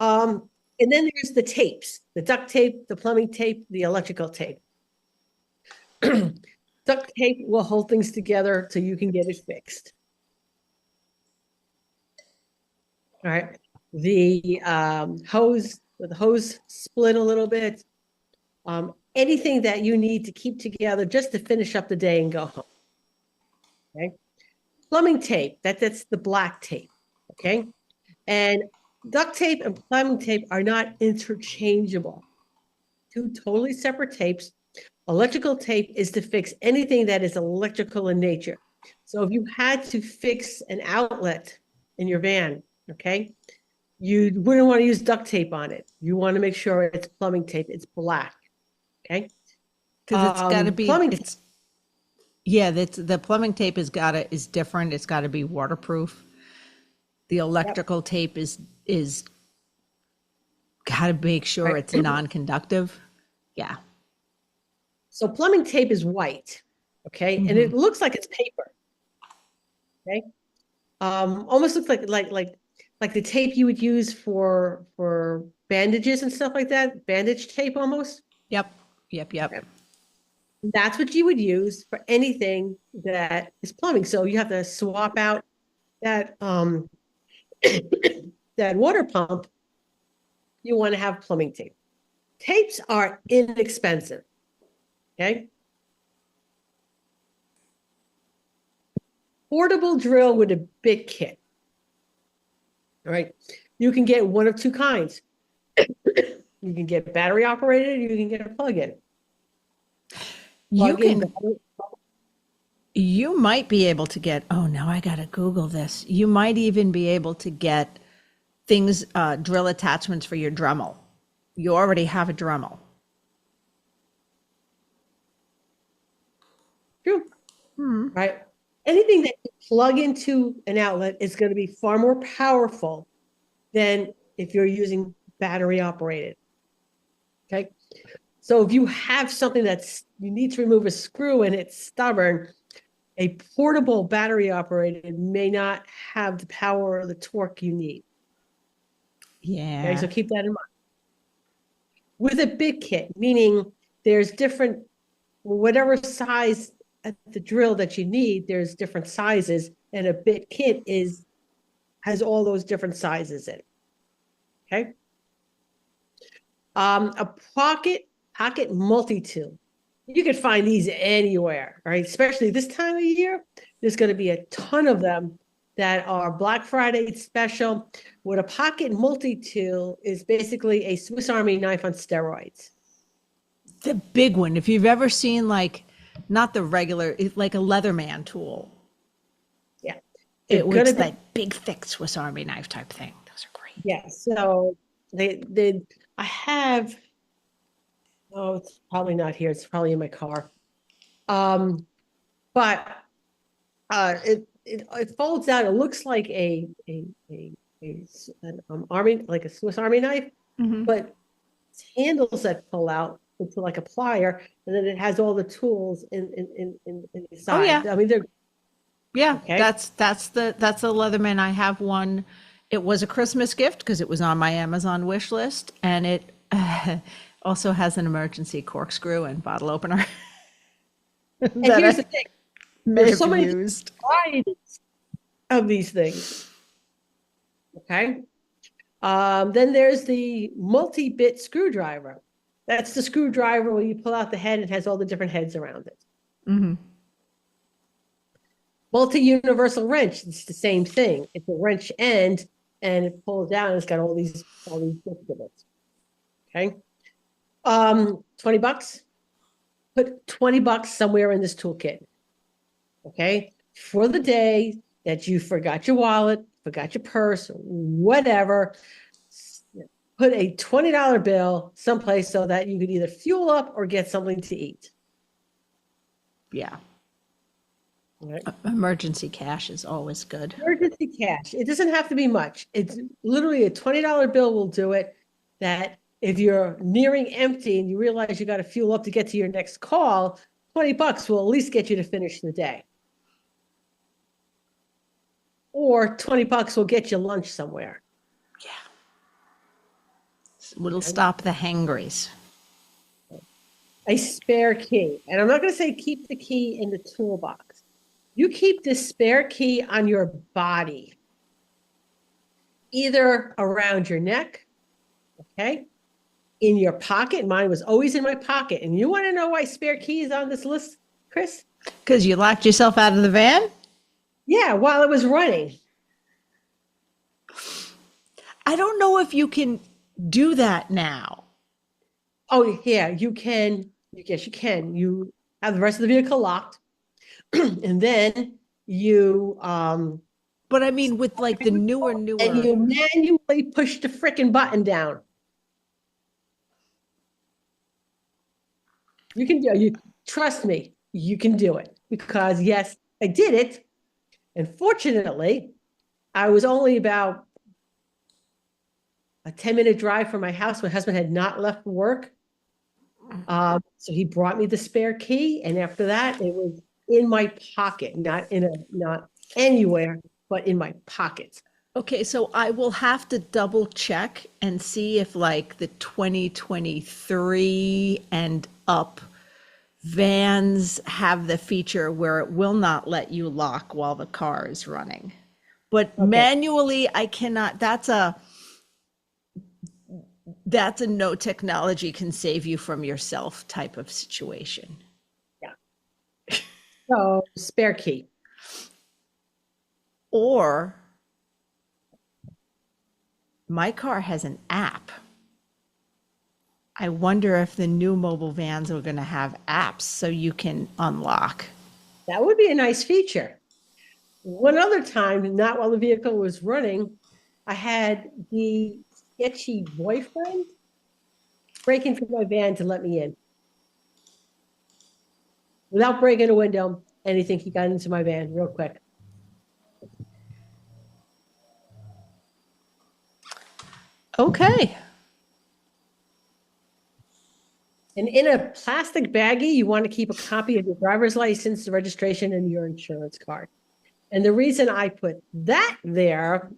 And then there's the tapes, the duct tape, the plumbing tape, the electrical tape. Duct tape will hold things together so you can get it fixed. All right. The hose split a little bit. Anything that you need to keep together just to finish up the day and go home. Okay. Plumbing tape, that's the black tape. Okay. And duct tape and plumbing tape are not interchangeable. Two totally separate tapes. Electrical tape is to fix anything that is electrical in nature. So if you had to fix an outlet in your van, okay, you wouldn't want to use duct tape on it. You want to make sure it's plumbing tape. It's black, okay? Because it's got to be, Plumbing. that's the plumbing tape is different. It's got to be waterproof. The electrical tape is got to make sure Right. it's non-conductive. Yeah. So plumbing tape is white, okay, and it looks like it's paper, okay. Almost looks like the tape you would use for bandages and stuff like that, bandage tape almost. Yep. That's what you would use for anything that is plumbing. So you have to swap out that that water pump. You want to have plumbing tape. Tapes are inexpensive. Okay. Portable drill with a bit kit. All right. You can get one of two kinds. You can get battery operated, you can get a plug-in. You might be able to get, oh, now I got to Google this. You might even be able to get things, drill attachments for your Dremel. You already have a Dremel. True. Right. Anything that you plug into an outlet is going to be far more powerful than if you're using battery operated. Okay. So if you have something you need to remove a screw and it's stubborn, a portable battery operated may not have the power or the torque you need. Yeah. Okay, so keep that in mind. With a bit kit, meaning there's different, whatever size at the drill that you need, there's different sizes, and a bit kit has all those different sizes in it. Okay. A pocket multi-tool. You can find these anywhere, right? Especially this time of year, there's going to be a ton of them that are Black Friday special. What a pocket multi-tool is basically a Swiss Army knife on steroids. The big one. If you've ever seen not the regular, like a Leatherman tool. Yeah. It was that big, thick Swiss Army knife type thing. Those are great. Yeah. So I have, oh, it's probably not here. It's probably in my car. But it folds out. It looks like an army, like a Swiss Army knife, but it's handles that pull out into like a plier, and then it has all the tools in the side. Oh, yeah. I mean, they're okay. That's the Leatherman. I have one. It was a Christmas gift because it was on my Amazon wish list, and it also has an emergency corkscrew and bottle opener. And here's the thing: there's so many varieties of these things. Okay. Then there's the multi-bit screwdriver. That's the screwdriver where you pull out the head and has all the different heads around it. Multi-universal wrench. It's the same thing. It's a wrench end, and it pulls down. And it's got all these bits of it. Okay. $20. Put $20 somewhere in this toolkit. Okay. For the day that you forgot your wallet, forgot your purse, whatever, put a $20 bill someplace so that you could either fuel up or get something to eat. Yeah. Right. Emergency cash is always good. Emergency cash. It doesn't have to be much. It's literally a $20 bill will do it. That if you're nearing empty and you realize you got to fuel up to get to your next call, $20 will at least get you to finish the day. Or $20 will get you lunch somewhere. Yeah. It'll stop the hangries. A spare key. And I'm not going to say keep the key in the toolbox. You keep the spare key on your body, either around your neck, okay, in your pocket. Mine was always in my pocket. And you want to know why spare key is on this list, Chris? Because you locked yourself out of the van? Yeah, while it was running. I don't know if you can do that now. Oh, yeah, you can. Yes, you can. You have the rest of the vehicle locked. And then you But I mean, with like the and newer, you manually push the frickin' button down. You can do you trust me, you can do it because yes, I did it. And fortunately, I was only about a 10-minute drive from my house. My husband had not left for work. So he brought me the spare key. And after that, it was in my pocket, not anywhere, but in my pocket. Okay, so I will have to double check and see if like the 2023 and up vans have the feature where it will not let you lock while the car is running. But Okay. manually, I cannot, that's a no technology can save you from yourself type of situation. Yeah. So spare key. Or my car has an app. I wonder if the new mobile vans are going to have apps so you can unlock. That would be a nice feature. One other time, not while the vehicle was running, I had the sketchy boyfriend break into my van to let me in. Without breaking a window, anything, he got into my van real quick. Okay. And in a plastic baggie, you want to keep a copy of your driver's license, the registration, and your insurance card. And the reason I put that there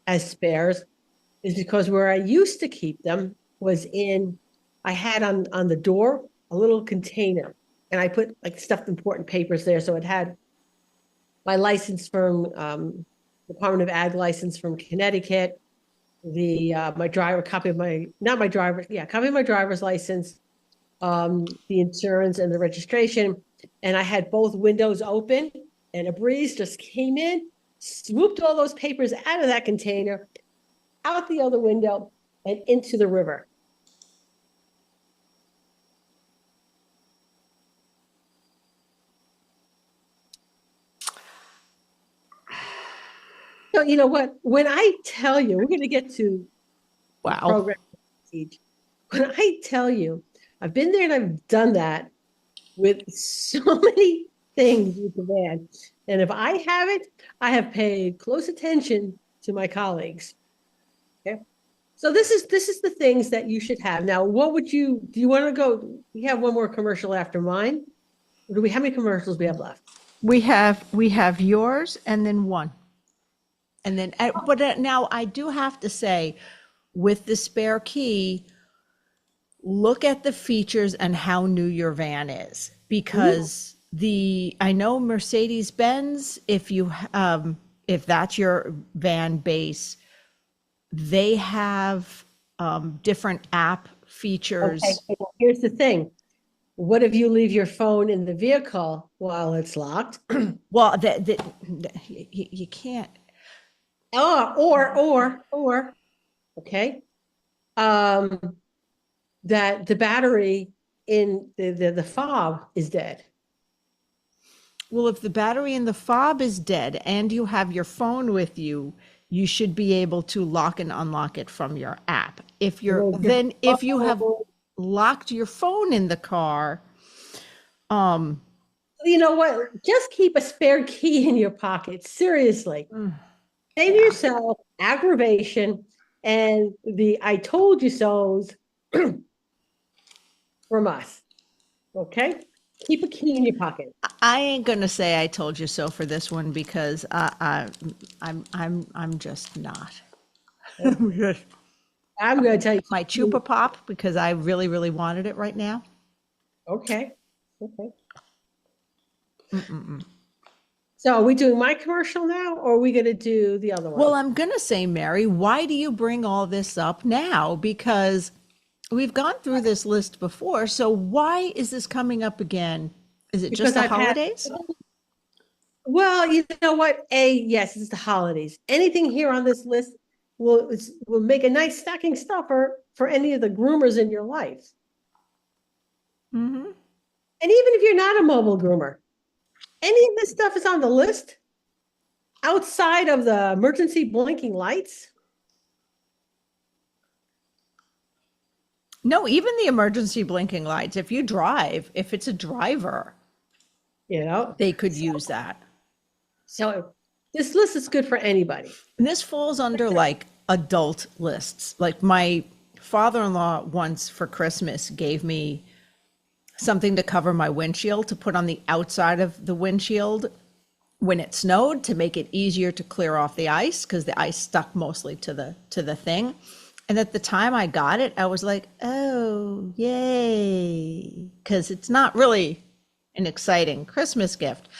as spares is because where I used to keep them was I had on the door a little container, and I put like stuffed important papers there. So it had my license from Department of Ag license from Connecticut, my driver copy of my not my driver yeah copy of my driver's license, the insurance and the registration, and I had both windows open, and a breeze just came in, swooped all those papers out of that container, out the other window, and into the river. So you know what? When I tell you, we're going to get to Wow. program teach. When I tell you, I've been there and I've done that with so many things with the van. And if I have it, I have paid close attention to my colleagues. Okay. So this is the things that you should have. Now, do you want to go? We have one more commercial after mine. Or how many commercials we have left? We have yours and then one. And then, but now I do have to say, with the spare key, look at the features and how new your van is, because I know Mercedes-Benz, if that's your van base, they have different app features. Okay, here's the thing. What if you leave your phone in the vehicle while it's locked? Well, you can't. Or okay, that the battery in the fob is dead. Well, if the battery in the fob is dead and you have your phone with you, you should be able to lock and unlock it from your app. If you have locked your phone in the car, you know what? Just keep a spare key in your pocket. Seriously. Save yourself aggravation and the I told you so's from us. Okay? Keep a key in your pocket. I ain't gonna say I told you so for this one because I'm just not. I'm going to tell you. My Chupa Pop because I really, really wanted it right now. Okay. Okay. So are we doing my commercial now, or are we going to do the other one? Well, I'm gonna say, Mary, why do you bring all this up now? Because we've gone through this list before, so why is this coming up again? Is it just the holidays? Well, you know what? Yes, it's the holidays. Anything here on this list will make a nice stocking stuffer for any of the groomers in your life. Mm-hmm. And even if you're not a mobile groomer, Any of this stuff is on the list outside of the emergency blinking lights? No, even the emergency blinking lights, if you drive, if it's a driver, You know, they could use that. so this list is good for anybody. And this falls under like adult lists. Like my father-in-law once for Christmas gave me something to cover my windshield to put on the outside of the windshield when it snowed to make it easier to clear off the ice because the ice stuck mostly to the thing. And at the time I got it, I was like, oh, yay. Because it's not really an exciting Christmas gift.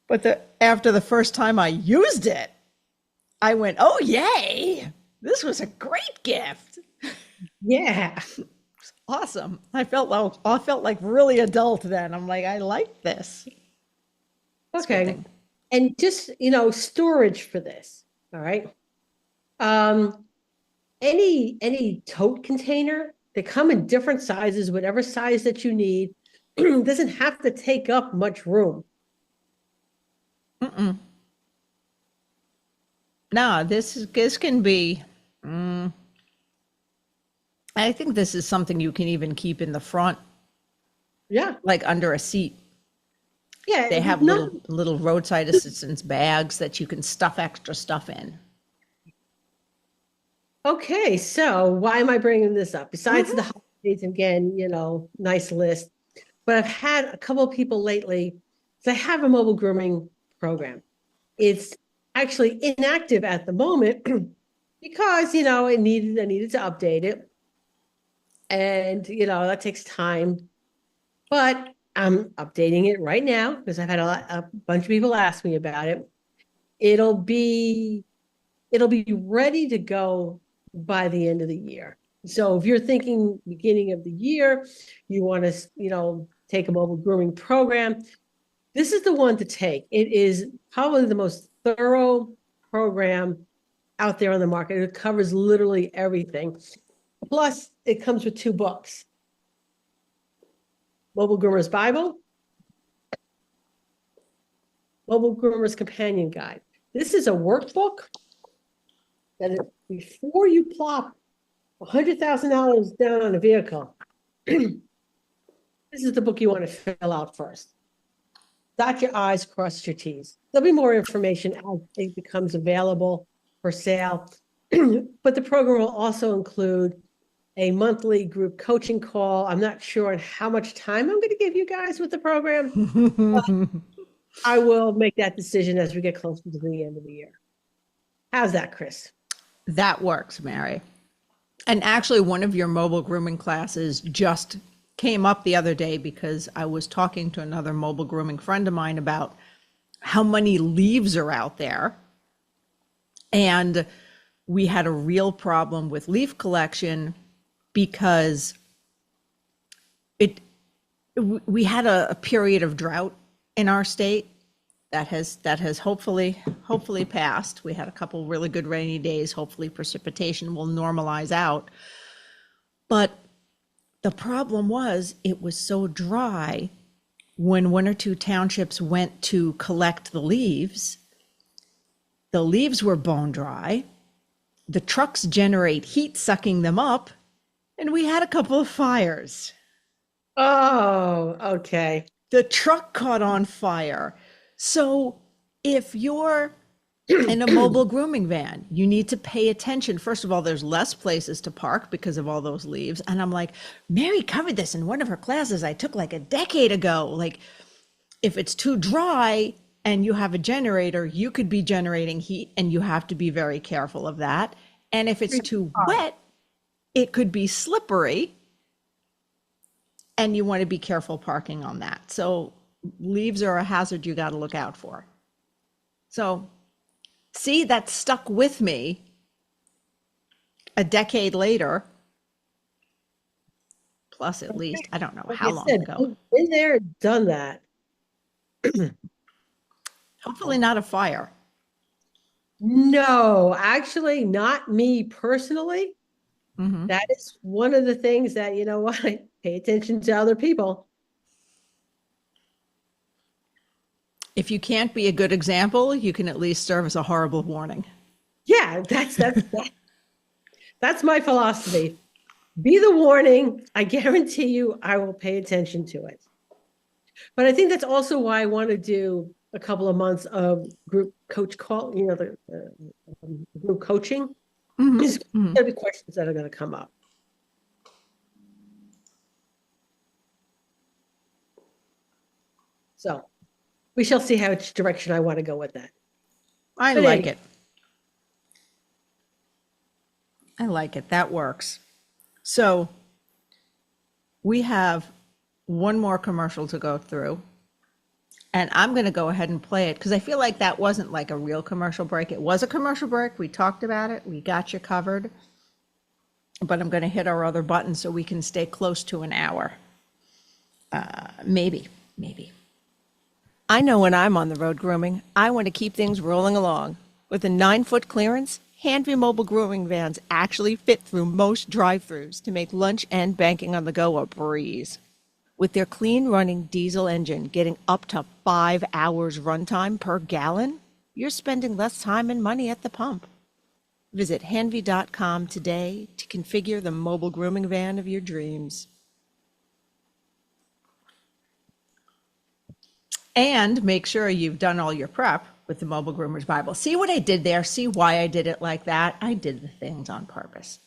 But after the first time I used it, I went, oh, yay. This was a great gift. Yeah. Awesome. I felt like really adult then. I'm like, I like this. Okay. And just, storage for this. All right. Any tote container, they come in different sizes, whatever size that you need. Doesn't have to take up much room. No, this can be, I think this is something you can even keep in the front, Yeah. like under a seat. Yeah. They have little roadside assistance bags that you can stuff extra stuff in. Okay, so why am I bringing this up? Besides the holidays, again, nice list. But I've had a couple of people lately, so I have a mobile grooming program. It's actually inactive at the moment because, I needed to update it. And, that takes time. But I'm updating it right now because I've had a bunch of people ask me about it. It'll be ready to go by the end of the year. So if you're thinking beginning of the year, you want to, take a mobile grooming program, this is the one to take. It is probably the most thorough program out there on the market. It covers literally everything. Plus, it comes with 2 books. Mobile Groomers Bible, Mobile Groomers Companion Guide. This is a workbook that is, before you plop $100,000 down on a vehicle, this is the book you want to fill out first. Dot your I's, cross your T's. There'll be more information as it becomes available for sale. But the program will also include a monthly group coaching call. I'm not sure on how much time I'm going to give you guys with the program. I will make that decision as we get closer to the end of the year. How's that, Chris? That works, Mary. And actually, one of your mobile grooming classes just came up the other day because I was talking to another mobile grooming friend of mine about how many leaves are out there. And we had a real problem with leaf collection because we had a period of drought in our state that has hopefully passed. We had a couple really good rainy days. Hopefully precipitation will normalize out. But the problem was it was so dry when 1 or 2 townships went to collect the leaves were bone dry. The trucks generate heat sucking them up, and we had a couple of fires. Oh, okay. The truck caught on fire. So if you're in a mobile grooming van, you need to pay attention. First of all, there's less places to park because of all those leaves. And I'm like, Mary covered this in one of her classes I took like a decade ago. Like, if it's too dry and you have a generator, you could be generating heat, and you have to be very careful of that. And if it's too wet, it could be slippery, and you want to be careful parking on that. So leaves are a hazard you got to look out for. So see, that stuck with me a decade later. Plus, at least, I don't know how long ago. Been there, done that. Hopefully not a fire. No, actually, not me personally. Mm-hmm. That is one of the things that, you know what, pay attention to other people. If you can't be a good example, you can at least serve as a horrible warning. Yeah, that's my philosophy. Be the warning. I guarantee you I will pay attention to it. But I think that's also why I want to do a couple of months of group coach call, the group coaching. There's going to be questions that are going to come up. So we shall see which direction I want to go with that. I like it. I like it. That works. So we have one more commercial to go through. And I'm going to go ahead and play it because I feel like that wasn't like a real commercial break. It was a commercial break. We talked about it. We got you covered. But I'm going to hit our other button so we can stay close to an hour. Maybe. I know when I'm on the road grooming, I want to keep things rolling along. With a 9-foot clearance, Handview mobile grooming vans actually fit through most drive-thrus to make lunch and banking on the go a breeze. With their clean-running diesel engine getting up to 5 hours runtime per gallon, you're spending less time and money at the pump. Visit Handview.com today to configure the mobile grooming van of your dreams. And make sure you've done all your prep with the Mobile Groomers Bible. See what I did there? See why I did it like that? I did the things on purpose.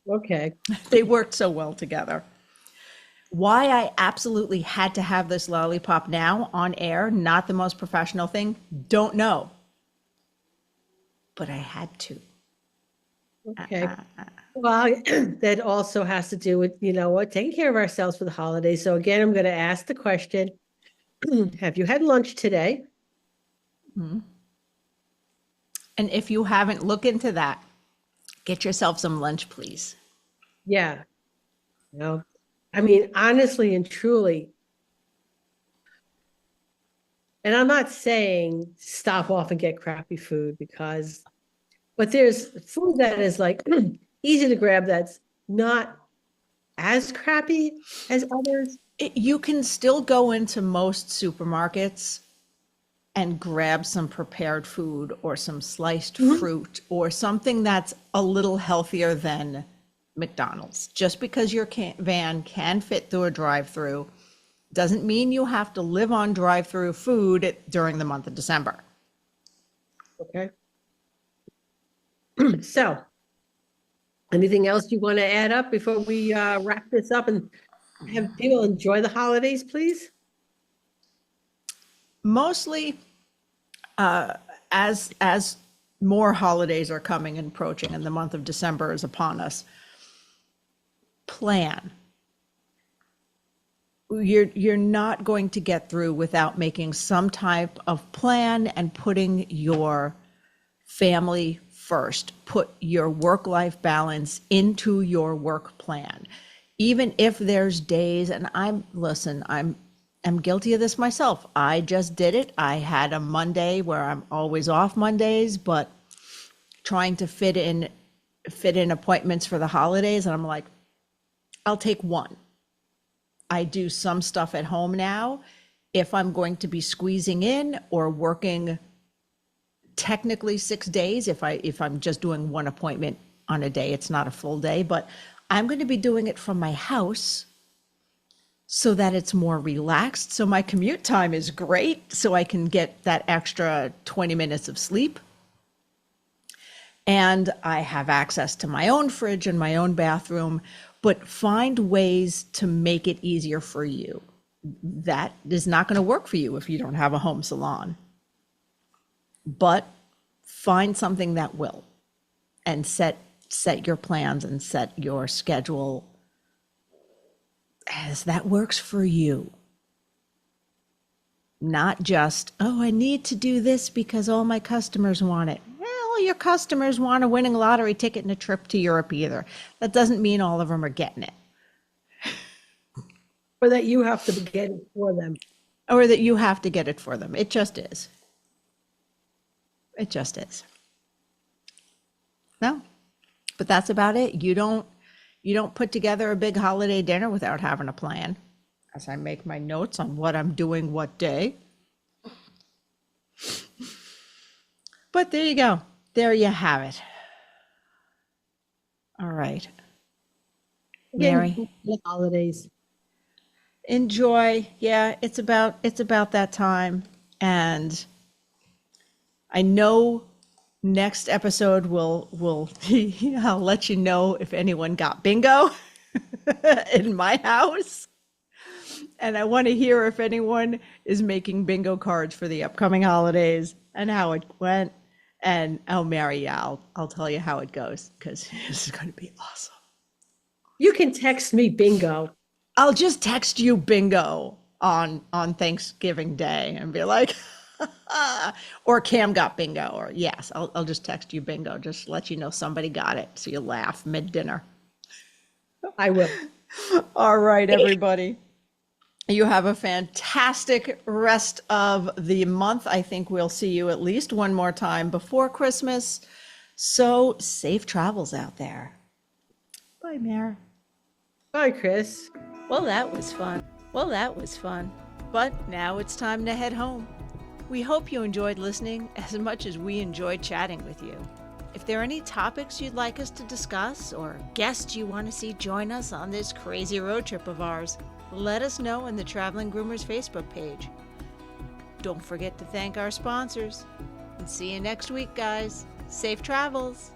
Okay. They worked so well together. Why I absolutely had to have this lollipop now on air, not the most professional thing, don't know. But I had to. Okay. Well, that also has to do with, taking care of ourselves for the holidays. So again, I'm going to ask the question, have you had lunch today? And if you haven't, look into that. Get yourself some lunch, please. Yeah. Honestly and truly, and I'm not saying stop off and get crappy food but there's food that is like easy to grab that's not as crappy as others. You can still go into most supermarkets and grab some prepared food or some sliced fruit or something that's a little healthier than McDonald's. Just because your van can fit through a drive-through doesn't mean you have to live on drive-through food during the month of December. Okay. So, anything else you want to add up before we wrap this up and have people enjoy the holidays, please? Mostly, as more holidays are coming and approaching and the month of December is upon us, plan. You're not going to get through without making some type of plan and putting your family first. Put your work-life balance into your work plan. Even if there's days, and I'm guilty of this myself. I just did it. I had a Monday where I'm always off Mondays, but trying to fit in appointments for the holidays, and I'm like, I'll take one. I do some stuff at home now. If I'm going to be squeezing in or working technically 6 days, if I'm just doing one appointment on a day, it's not a full day, but I'm going to be doing it from my house so that it's more relaxed. So my commute time is great, so I can get that extra 20 minutes of sleep. And I have access to my own fridge and my own bathroom, but find ways to make it easier for you. That is not going to work for you if you don't have a home salon. But find something that will, and set your plans and set your schedule as that works for you. Not just, I need to do this because all my customers want it. Well, your customers want a winning lottery ticket and a trip to Europe either. That doesn't mean all of them are getting it. Or that you have to get it for them. Or that you have to get it for them. It just is. It just is. No, but that's about it. You don't put together a big holiday dinner without having a plan. As I make my notes on what I'm doing what day. But there you go. There you have it. All right. Mary, The holidays. enjoy. Yeah, it's about that time. And I know next episode will I'll let you know if anyone got bingo in my house. And I want to hear if anyone is making bingo cards for the upcoming holidays and how it went. And oh, Mary, yeah, I'll tell you how it goes because this is going to be awesome. You can text me bingo. I'll just text you bingo on Thanksgiving Day and be like, or Cam got bingo, or yes, I'll just text you bingo, just let you know somebody got it, so you laugh mid-dinner. I will. All right, everybody. You have a fantastic rest of the month. I think we'll see you at least one more time before Christmas. So safe travels out there. Bye, Mare. Bye, Chris. Well, that was fun. But now it's time to head home. We hope you enjoyed listening as much as we enjoyed chatting with you. If there are any topics you'd like us to discuss or guests you want to see join us on this crazy road trip of ours, let us know in the Traveling Groomers Facebook page. Don't forget to thank our sponsors. And see you next week, guys. Safe travels.